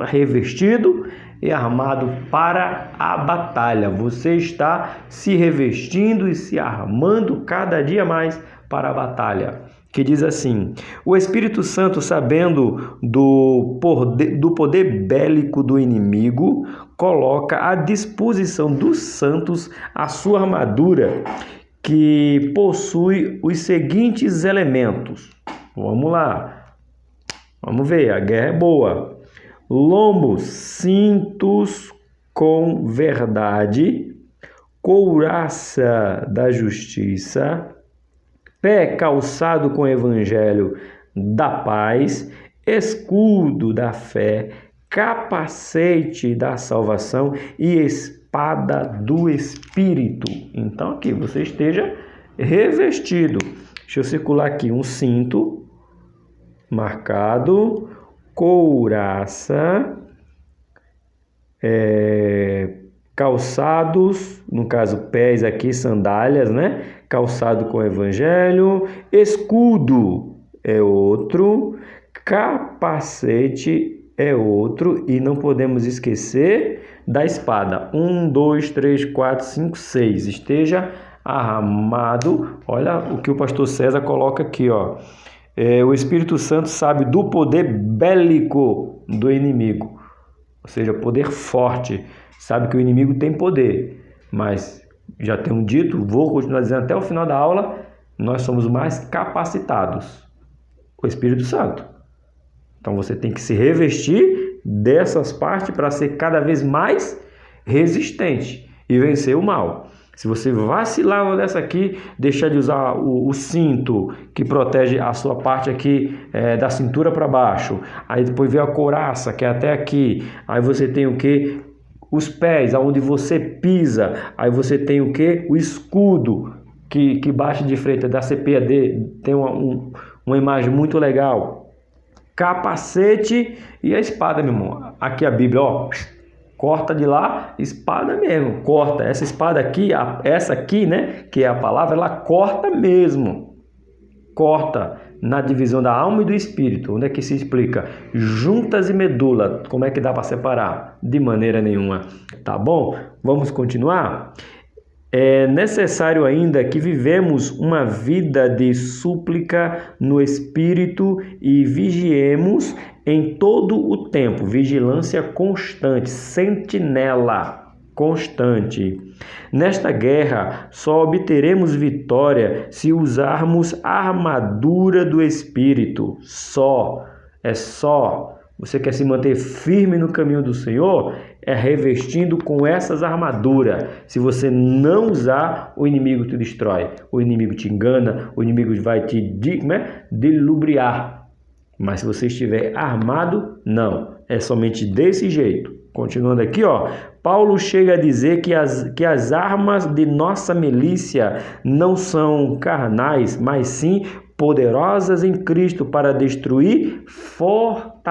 Revestido e armado para a batalha. Você está se revestindo e se armando cada dia mais para a batalha. Que diz assim: o Espírito Santo, sabendo do poder bélico do inimigo, coloca à disposição dos santos a sua armadura, que possui os seguintes elementos. Vamos lá, vamos ver, a guerra é boa. Lombos, cintos com verdade, couraça da justiça, pé calçado com o evangelho da paz, escudo da fé, capacete da salvação e espada do Espírito. Então aqui você esteja revestido. Deixa eu circular aqui um cinto marcado, couraça, calçados, no caso pés aqui, sandálias, né? Calçado com o evangelho, escudo é outro, capacete é outro e não podemos esquecer da espada. 1, 2, 3, 4, 5, 6. Esteja armado. Olha o que o pastor César coloca aqui, ó. O Espírito Santo sabe do poder bélico do inimigo, ou seja, poder forte. Sabe que o inimigo tem poder, mas já tenho dito, vou continuar dizendo até o final da aula, nós somos mais capacitados, o Espírito Santo. Então você tem que se revestir dessas partes para ser cada vez mais resistente e vencer o mal. Se você vacilar dessa aqui, deixar de usar o cinto que protege a sua parte aqui da cintura para baixo, aí depois vem a couraça que é até aqui, aí você tem o que? Os pés, aonde você pisa, aí você tem o que? O escudo que bate de frente da CPAD, tem uma imagem muito legal. capacete e a espada, meu irmão. Aqui a Bíblia, ó, corta de lá, espada mesmo, corta. Essa espada aqui, essa aqui, né, que é a palavra, ela corta mesmo. Corta na divisão da alma e do espírito. Onde é que se explica? Juntas e medula. Como é que dá para separar? De maneira nenhuma. Tá bom? Vamos continuar? É necessário ainda que vivemos uma vida de súplica no Espírito e vigiemos em todo o tempo, vigilância constante, sentinela constante. Nesta guerra só obteremos vitória se usarmos a armadura do Espírito. Só. Você quer se manter firme no caminho do Senhor? É revestindo com essas armaduras. Se você não usar, o inimigo te destrói. O inimigo te engana, o inimigo vai te delubriar. Mas se você estiver armado, não. É somente desse jeito. Continuando aqui, ó. Paulo chega a dizer que as armas de nossa milícia não são carnais, mas sim poderosas em Cristo para destruir fortalezas.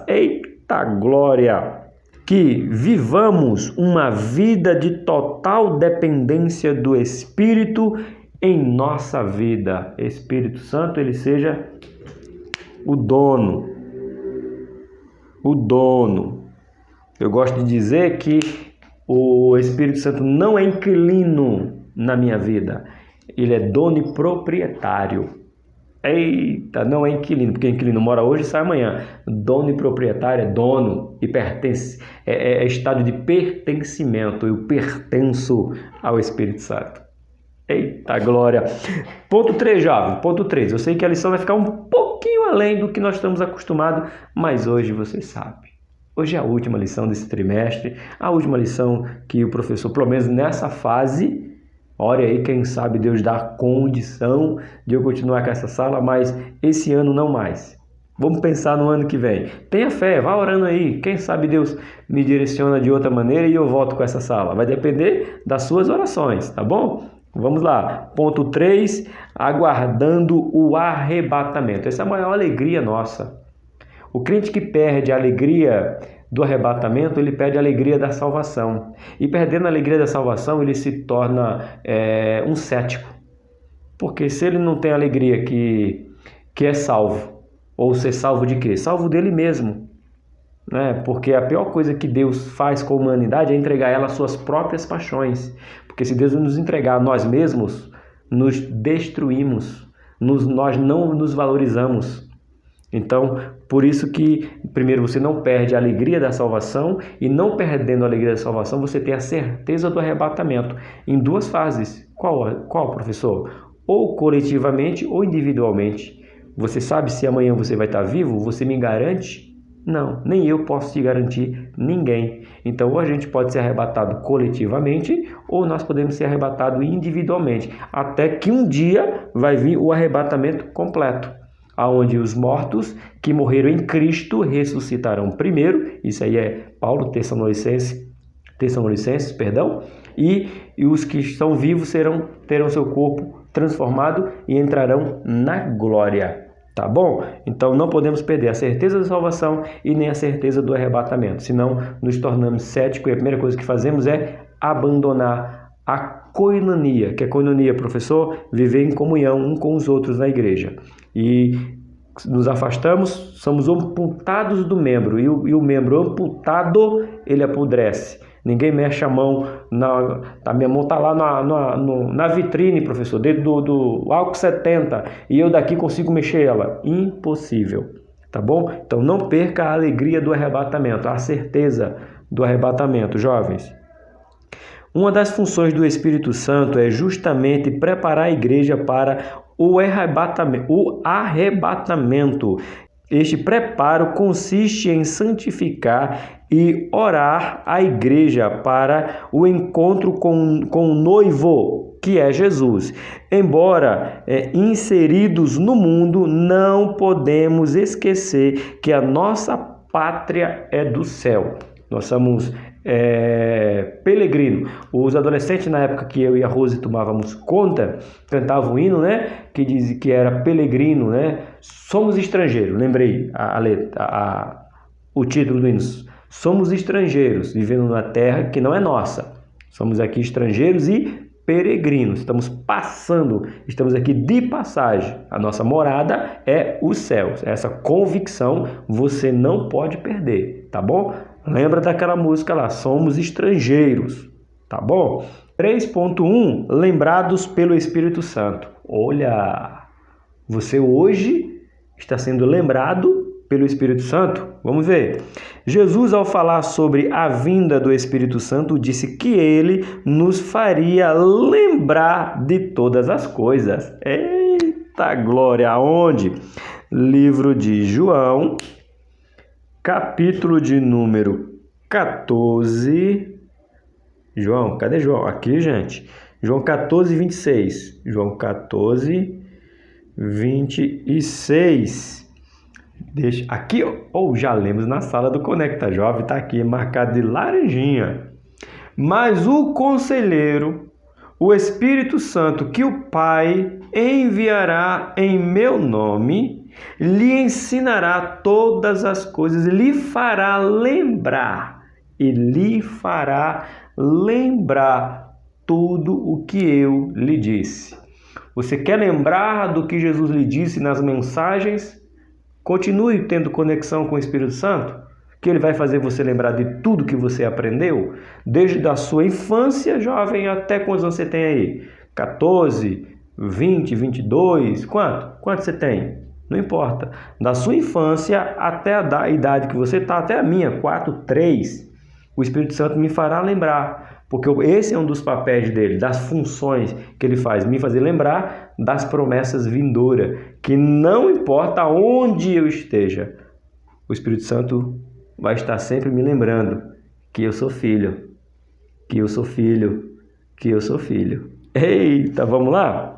Eita glória! Que vivamos uma vida de total dependência do Espírito em nossa vida. Espírito Santo, ele seja o dono. Eu gosto de dizer que o Espírito Santo não é inquilino na minha vida. Ele é dono e proprietário. Eita, não é inquilino, porque inquilino mora hoje e sai amanhã. Dono e proprietário é dono e pertence. É estado de pertencimento. Eu pertenço ao Espírito Santo. Eita glória! Ponto 3, jovem. Ponto 3. Eu sei que a lição vai ficar um pouquinho além do que nós estamos acostumados, mas hoje você sabe. Hoje é a última lição desse trimestre, a última lição que o professor, pelo menos nessa fase, ore aí, quem sabe Deus dá condição de eu continuar com essa sala, mas esse ano não mais. Vamos pensar no ano que vem. Tenha fé, vá orando aí. Quem sabe Deus me direciona de outra maneira e eu volto com essa sala. Vai depender das suas orações, tá bom? Vamos lá. Ponto 3, aguardando o arrebatamento. Essa é a maior alegria nossa. O crente que perde a alegria do arrebatamento, ele perde a alegria da salvação. E perdendo a alegria da salvação, ele se torna um cético. Porque se ele não tem alegria que é salvo, ou ser salvo de quê? Salvo dele mesmo. Né? Porque a pior coisa que Deus faz com a humanidade é entregar ela às suas próprias paixões. Porque se Deus nos entregar a nós mesmos, nos destruímos, nós não nos valorizamos. Então, por isso que, primeiro, você não perde a alegria da salvação e não perdendo a alegria da salvação, você tem a certeza do arrebatamento em duas fases. Qual, professor? Ou coletivamente ou individualmente. Você sabe se amanhã você vai estar vivo? Você me garante? Não, nem eu posso te garantir, ninguém. Então, ou a gente pode ser arrebatado coletivamente ou nós podemos ser arrebatados individualmente. Até que um dia vai vir o arrebatamento completo, aonde os mortos que morreram em Cristo ressuscitarão primeiro. Isso aí é Paulo, Tessalonicenses, e os que estão vivos terão seu corpo transformado e entrarão na glória. Tá bom? Então não podemos perder a certeza da salvação e nem a certeza do arrebatamento, senão nos tornamos céticos e a primeira coisa que fazemos é abandonar a koinonia. Que é koinonia, professor? Viver em comunhão um com os outros na igreja. E nos afastamos, somos amputados do membro, e o membro amputado, ele apodrece. Ninguém mexe a mão, a minha mão está lá na vitrine, professor, dentro do álcool 70, e eu daqui consigo mexer ela. Impossível, tá bom? Então não perca a alegria do arrebatamento, a certeza do arrebatamento, jovens. Uma das funções do Espírito Santo é justamente preparar a igreja para o arrebatamento. Este preparo consiste em santificar e orar a igreja para o encontro com o noivo, que é Jesus. Embora inseridos no mundo, não podemos esquecer que a nossa pátria é do céu. Nós somos peregrino. Os adolescentes, na época que eu e a Rose tomávamos conta, cantavam um hino, né, que dizia que era peregrino, né, Somos estrangeiros, lembrei o título do hino. Somos estrangeiros, vivendo na terra que não é nossa. Somos aqui estrangeiros e peregrinos, estamos passando, estamos aqui de passagem. A nossa morada é os céus. Essa convicção você não pode perder, tá bom? Lembra daquela música lá, somos estrangeiros, tá bom? 3.1, lembrados pelo Espírito Santo. Olha, você hoje está sendo lembrado pelo Espírito Santo? Vamos ver. Jesus, ao falar sobre a vinda do Espírito Santo, disse que ele nos faria lembrar de todas as coisas. Eita glória! Aonde? Livro de João, capítulo de número 14. João, cadê João? Aqui, gente. João 14, 26. João 14, 26. Deixa aqui, já lemos na sala do Conecta Jovem, está aqui marcado de laranjinha. Mas o conselheiro, o Espírito Santo, que o Pai enviará em meu nome, lhe ensinará todas as coisas, lhe fará lembrar tudo o que eu lhe disse. Você quer lembrar do que Jesus lhe disse nas mensagens? Continue tendo conexão com o Espírito Santo, que ele vai fazer você lembrar de tudo que você aprendeu, desde a sua infância, jovem, até quantos anos você tem aí? 14, 20, 22, quanto? Quanto você tem? Não importa. Da sua infância até a idade que você está, até a minha, 4, 3, o Espírito Santo me fará lembrar, porque esse é um dos papéis dele, das funções que ele faz, me fazer lembrar das promessas vindouras, que não importa onde eu esteja, o Espírito Santo vai estar sempre me lembrando que eu sou filho, que eu sou filho, que eu sou filho. Eita, vamos lá?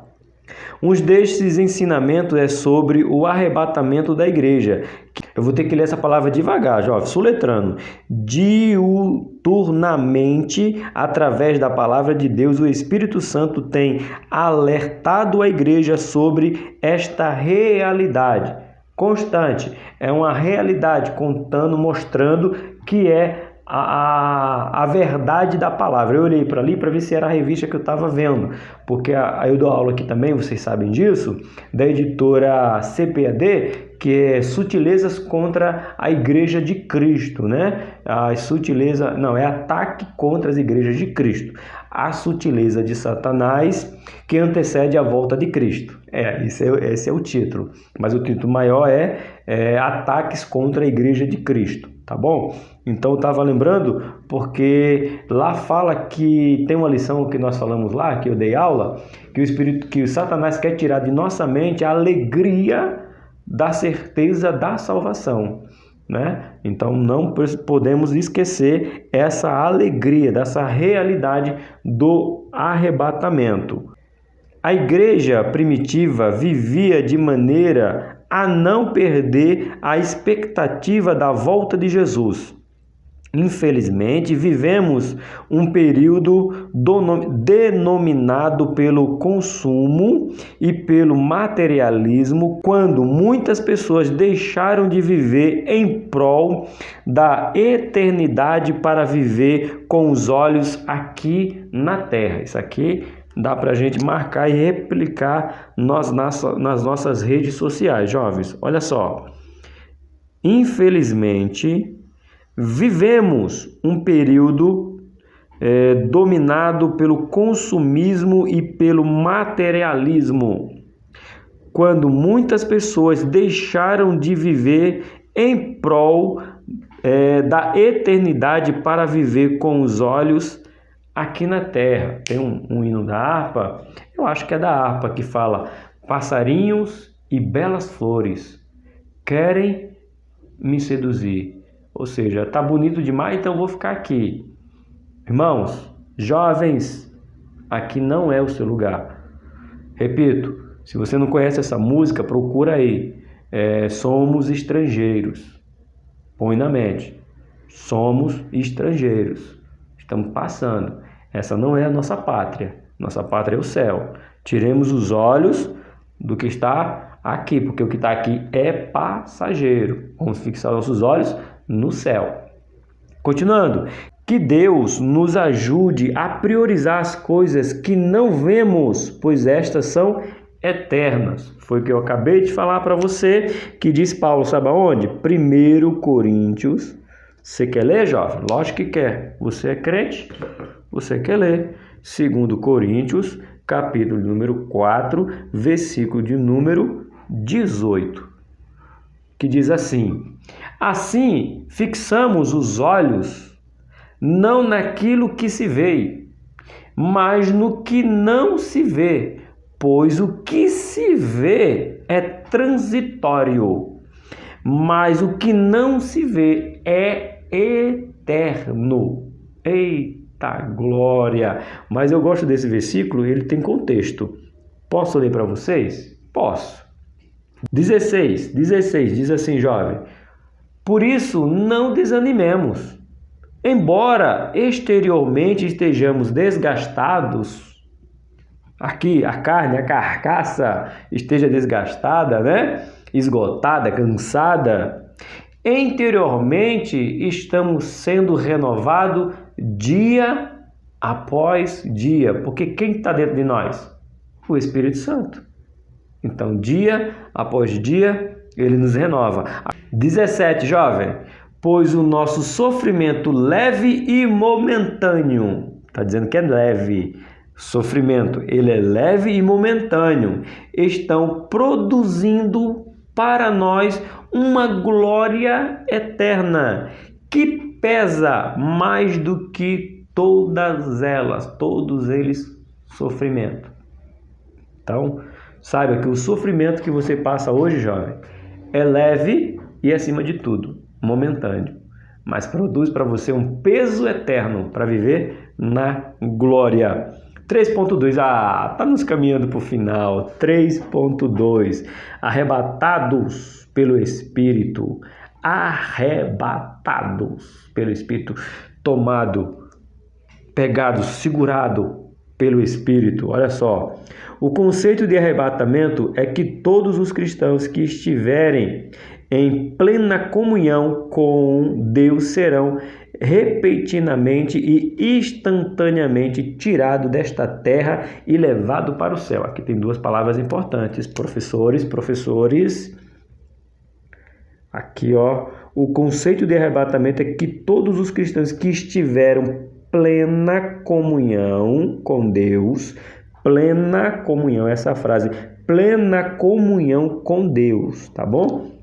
Um desses ensinamentos é sobre o arrebatamento da igreja. Eu vou ter que ler essa palavra devagar, jovem, soletrando. Diuturnamente, através da palavra de Deus, o Espírito Santo tem alertado a igreja sobre esta realidade constante. É uma realidade contando, mostrando que é a verdade da palavra. Eu olhei para ali para ver se era a revista que eu estava vendo, porque eu dou aula aqui também, vocês sabem disso, da editora CPAD, que é Sutilezas contra a Igreja de Cristo, né? A sutileza, não, é ataque contra as igrejas de Cristo. A sutileza de Satanás que antecede a volta de Cristo. Esse é o título, mas o título maior é Ataques contra a Igreja de Cristo, tá bom? Então eu estava lembrando porque lá fala que tem uma lição que nós falamos lá, que eu dei aula, que o Satanás quer tirar de nossa mente a alegria da certeza da salvação, né? Então não podemos esquecer essa alegria, dessa realidade do arrebatamento. A igreja primitiva vivia de maneira a não perder a expectativa da volta de Jesus. Infelizmente, vivemos um período denominado pelo consumo e pelo materialismo, quando muitas pessoas deixaram de viver em prol da eternidade para viver com os olhos aqui na terra. Isso aqui dá para a gente marcar e replicar nas nossas redes sociais, jovens. Olha só, infelizmente, vivemos um período dominado pelo consumismo e pelo materialismo, quando muitas pessoas deixaram de viver em prol da eternidade para viver com os olhos aqui na terra. Tem um hino da harpa, eu acho que é da harpa, que fala: passarinhos e belas flores querem me seduzir. Ou seja, tá bonito demais, então vou ficar aqui. Irmãos, jovens, aqui não é o seu lugar. Repito, se você não conhece essa música, procura aí. Somos estrangeiros. Põe na mente. Somos estrangeiros. Estamos passando. Essa não é a nossa pátria. Nossa pátria é o céu. Tiremos os olhos do que está aqui, porque o que está aqui é passageiro. Vamos fixar nossos olhos no céu. Continuando, que Deus nos ajude a priorizar as coisas que não vemos, pois estas são eternas. Foi o que eu acabei de falar para você, que diz Paulo, sabe aonde? 1 Coríntios. Você quer ler, jovem? Lógico que quer. Você é crente? Você quer ler. 2 Coríntios, capítulo número 4, versículo de número 18. Que diz assim: assim, fixamos os olhos não naquilo que se vê, mas no que não se vê, pois o que se vê é transitório, mas o que não se vê é eterno. Eita glória! Mas eu gosto desse versículo, ele tem contexto. Posso ler para vocês? Posso. 16 diz assim, jovem: por isso não desanimemos, embora exteriormente estejamos desgastados, aqui a carne, a carcaça esteja desgastada, né? Esgotada, cansada, interiormente estamos sendo renovados dia após dia, porque quem está dentro de nós? O Espírito Santo. Então, dia após dia, ele nos renova. 17, jovem. Pois o nosso sofrimento leve e momentâneo, está dizendo que é leve, sofrimento, ele é leve e momentâneo, estão produzindo para nós uma glória eterna, que pesa mais do que todas elas, todos eles sofrimento. Então, saiba que o sofrimento que você passa hoje, jovem, é leve e, acima de tudo, momentâneo, mas produz para você um peso eterno para viver na glória. 3.2, está nos caminhando para o final. 3.2, arrebatados pelo Espírito, arrebatados pelo Espírito, tomado, pegado, segurado pelo Espírito. Olha só, o conceito de arrebatamento é que todos os cristãos que estiverem em plena comunhão com Deus serão repentinamente e instantaneamente tirados desta terra e levados para o céu. Aqui tem duas palavras importantes, professores. Aqui, ó, o conceito de arrebatamento é que todos os cristãos que estiveram plena comunhão com Deus, plena comunhão, essa frase, plena comunhão com Deus, tá bom?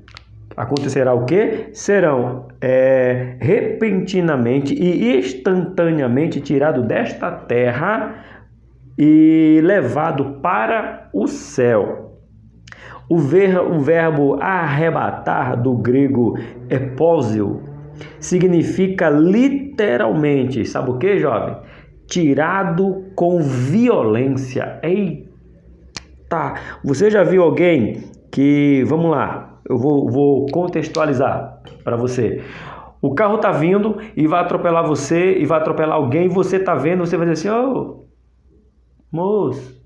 Acontecerá o quê? Serão repentinamente e instantaneamente tirados desta terra e levados para o céu. O verbo arrebatar, do grego epósio, significa literalmente, sabe o que, jovem? Tirado com violência. Eita! Você já viu alguém que, vamos lá, eu vou contextualizar para você. O carro está vindo e vai atropelar você, e vai atropelar alguém, e você está vendo, você vai dizer assim: ô moço,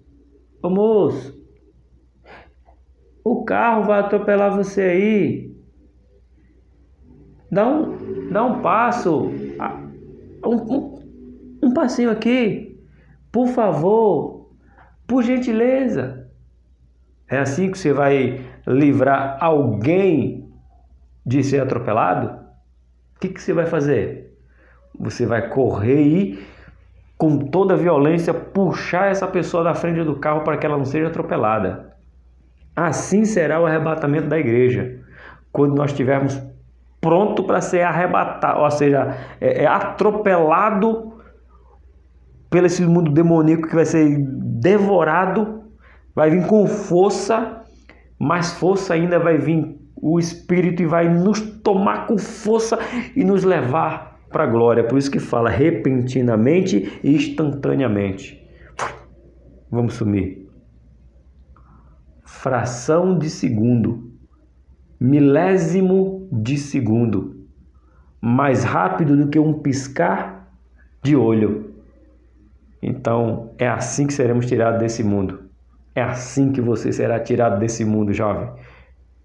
o carro vai atropelar você aí. Dá um passo, um passinho aqui, por favor, por gentileza. É assim que você vai livrar alguém de ser atropelado? O que você vai fazer? Você vai correr e, com toda a violência, puxar essa pessoa da frente do carro para que ela não seja atropelada. Assim será o arrebatamento da igreja, quando nós estivermos pronto para ser arrebatado, ou seja, atropelado pelo esse mundo demoníaco que vai ser devorado, vai vir com força, mais força ainda vai vir o Espírito e vai nos tomar com força e nos levar para a glória. Por isso que fala repentinamente e instantaneamente. Vamos sumir. Fração de segundo, milésimo de segundo, mais rápido do que um piscar de olho. Então, é assim que seremos tirados desse mundo. É assim que você será tirado desse mundo, jovem.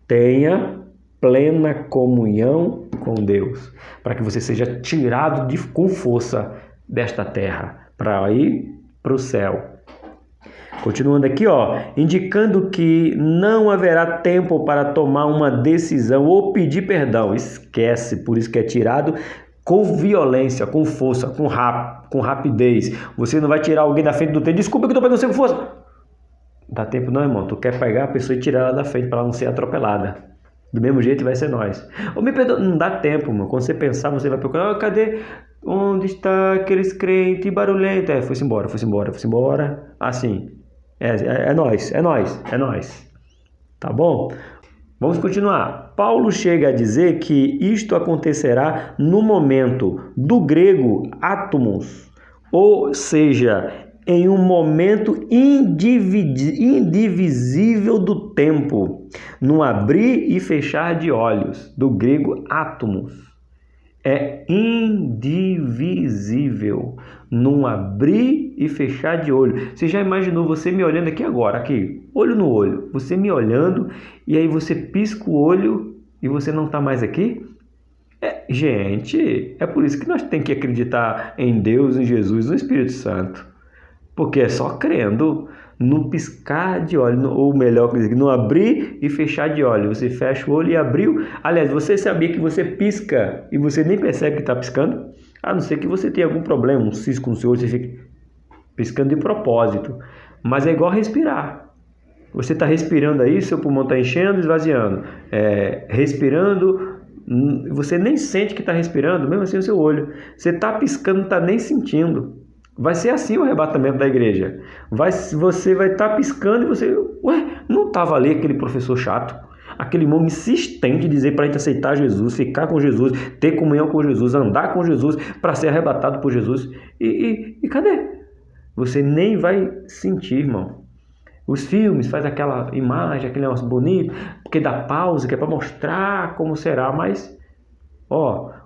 Tenha plena comunhão com Deus, para que você seja tirado com força desta terra, para ir para o céu. Continuando aqui, indicando que não haverá tempo para tomar uma decisão ou pedir perdão. Esquece, por isso que é tirado com violência, com força, com rapidez. Você não vai tirar alguém da frente do trem. Desculpa que eu estou pegando você com força. Dá tempo não, irmão. Tu quer pegar a pessoa e tirar ela da frente para ela não ser atropelada. Do mesmo jeito vai ser nós. Ou me perdoa, não dá tempo, mano. Quando você pensar, você vai procurar. Cadê? Onde está aqueles crentes barulhentos? Foi-se embora. Assim. É nós. Tá bom? Vamos continuar. Paulo chega a dizer que isto acontecerá no momento, do grego átomos, ou seja, em um momento indivisível do tempo, num abrir e fechar de olhos, do grego átomos. É indivisível, num abrir e fechar de olho. Você já imaginou você me olhando aqui agora, aqui, olho no olho, você me olhando e aí você pisca o olho e você não está mais aqui? Gente, é por isso que nós temos que acreditar em Deus, em Jesus, no Espírito Santo. Porque é só crendo, no piscar de olho, ou melhor, no abrir e fechar de olho. Você fecha o olho e abriu. Aliás, você sabia que você pisca e você nem percebe que está piscando? A não ser que você tenha algum problema, um cisco no seu olho, você fica piscando de propósito. Mas é igual respirar. Você está respirando aí, seu pulmão está enchendo, esvaziando. Respirando, você nem sente que está respirando, mesmo assim o seu olho. Você está piscando, não está nem sentindo. Vai ser assim o arrebatamento da igreja. Você vai estar piscando e você... não estava ali aquele professor chato, aquele irmão insistente de dizer para a gente aceitar Jesus, ficar com Jesus, ter comunhão com Jesus, andar com Jesus, para ser arrebatado por Jesus. E cadê? Você nem vai sentir, irmão. Os filmes fazem aquela imagem, aquele negócio bonito, porque dá pausa, que é para mostrar como será, mas...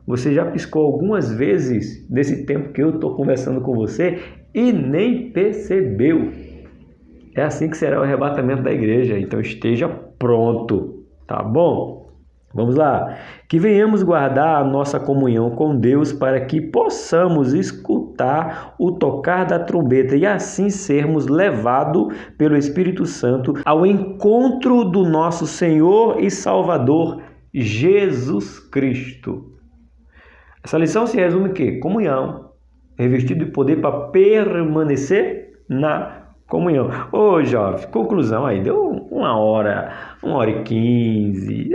você já piscou algumas vezes nesse tempo que eu estou conversando com você e nem percebeu. É assim que será o arrebatamento da igreja. Então esteja pronto, tá bom? Vamos lá. Que venhamos guardar a nossa comunhão com Deus para que possamos escutar o tocar da trombeta e assim sermos levados pelo Espírito Santo ao encontro do nosso Senhor e Salvador Jesus Cristo. Essa lição se resume em quê? Comunhão, revestido de poder para permanecer na comunhão. Jovem, conclusão aí, deu 1h15,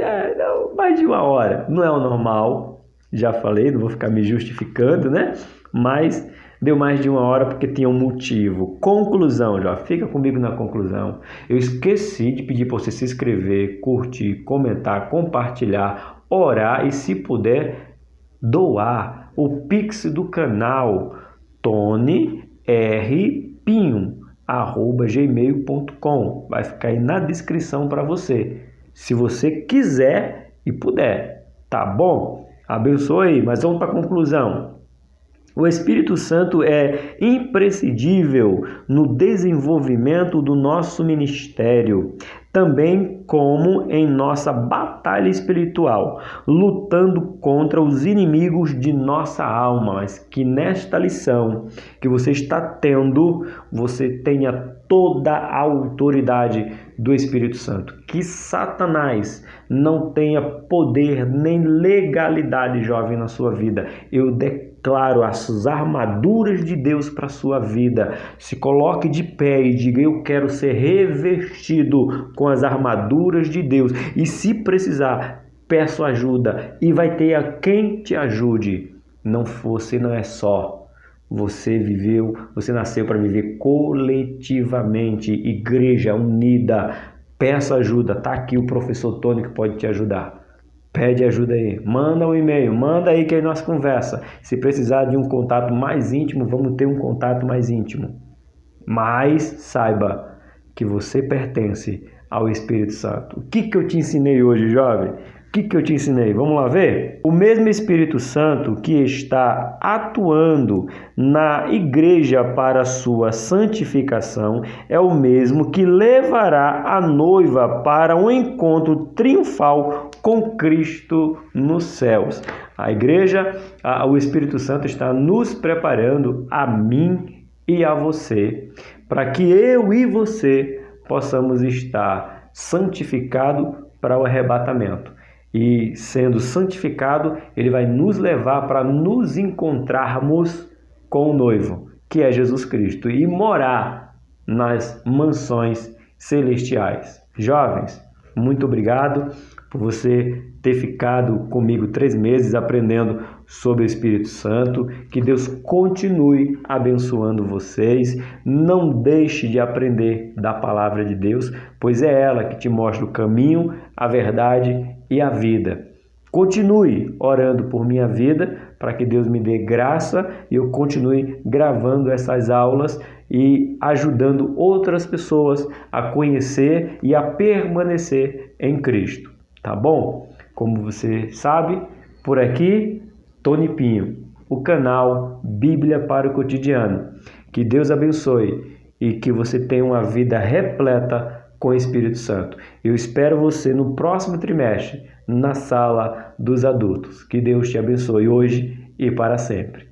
mais de 1h. Não é o normal, já falei, não vou ficar me justificando, né? Mas deu mais de 1h porque tinha um motivo. Conclusão, jovem, fica comigo na conclusão. Eu esqueci de pedir para você se inscrever, curtir, comentar, compartilhar, orar e, se puder, doar. O Pix do canal tonyrpinho@gmail.com. Vai ficar aí na descrição para você, se você quiser e puder, tá bom? Abençoe, mas vamos para a conclusão. O Espírito Santo é imprescindível no desenvolvimento do nosso ministério, também como em nossa batalha espiritual, lutando contra os inimigos de nossa alma. Mas que nesta lição que você está tendo, você tenha toda a autoridade do Espírito Santo. Que Satanás não tenha poder nem legalidade, jovem, na sua vida. Eu declaro as armaduras de Deus para a sua vida. Se coloque de pé e diga: eu quero ser revestido com as armaduras de Deus. E se precisar, peço ajuda e vai ter a quem te ajude. Você não é só. Você nasceu para viver coletivamente, igreja unida. Peça ajuda, tá aqui o professor Tony que pode te ajudar. Pede ajuda aí, manda um e-mail, manda aí que aí nós conversa. Se precisar de um contato mais íntimo, vamos ter um contato mais íntimo. Mas saiba que você pertence ao Espírito Santo. O que eu te ensinei hoje, jovem? que eu te ensinei? Vamos lá ver? O mesmo Espírito Santo que está atuando na igreja para a sua santificação é o mesmo que levará a noiva para um encontro triunfal com Cristo nos céus. A igreja, o Espírito Santo está nos preparando, a mim e a você, para que eu e você possamos estar santificados para o arrebatamento. E sendo santificado, ele vai nos levar para nos encontrarmos com o noivo, que é Jesus Cristo, e morar nas mansões celestiais. Jovens, muito obrigado por você ter ficado comigo 3 meses aprendendo sobre o Espírito Santo. Que Deus continue abençoando vocês. Não deixe de aprender da palavra de Deus, pois é ela que te mostra o caminho, a verdade e a vida. Continue orando por minha vida, para que Deus me dê graça e eu continue gravando essas aulas e ajudando outras pessoas a conhecer e a permanecer em Cristo. Tá bom? Como você sabe, por aqui, Tony Pinho, o canal Bíblia para o Cotidiano. Que Deus abençoe e que você tenha uma vida repleta com o Espírito Santo. Eu espero você no próximo trimestre, na sala dos adultos. Que Deus te abençoe hoje e para sempre.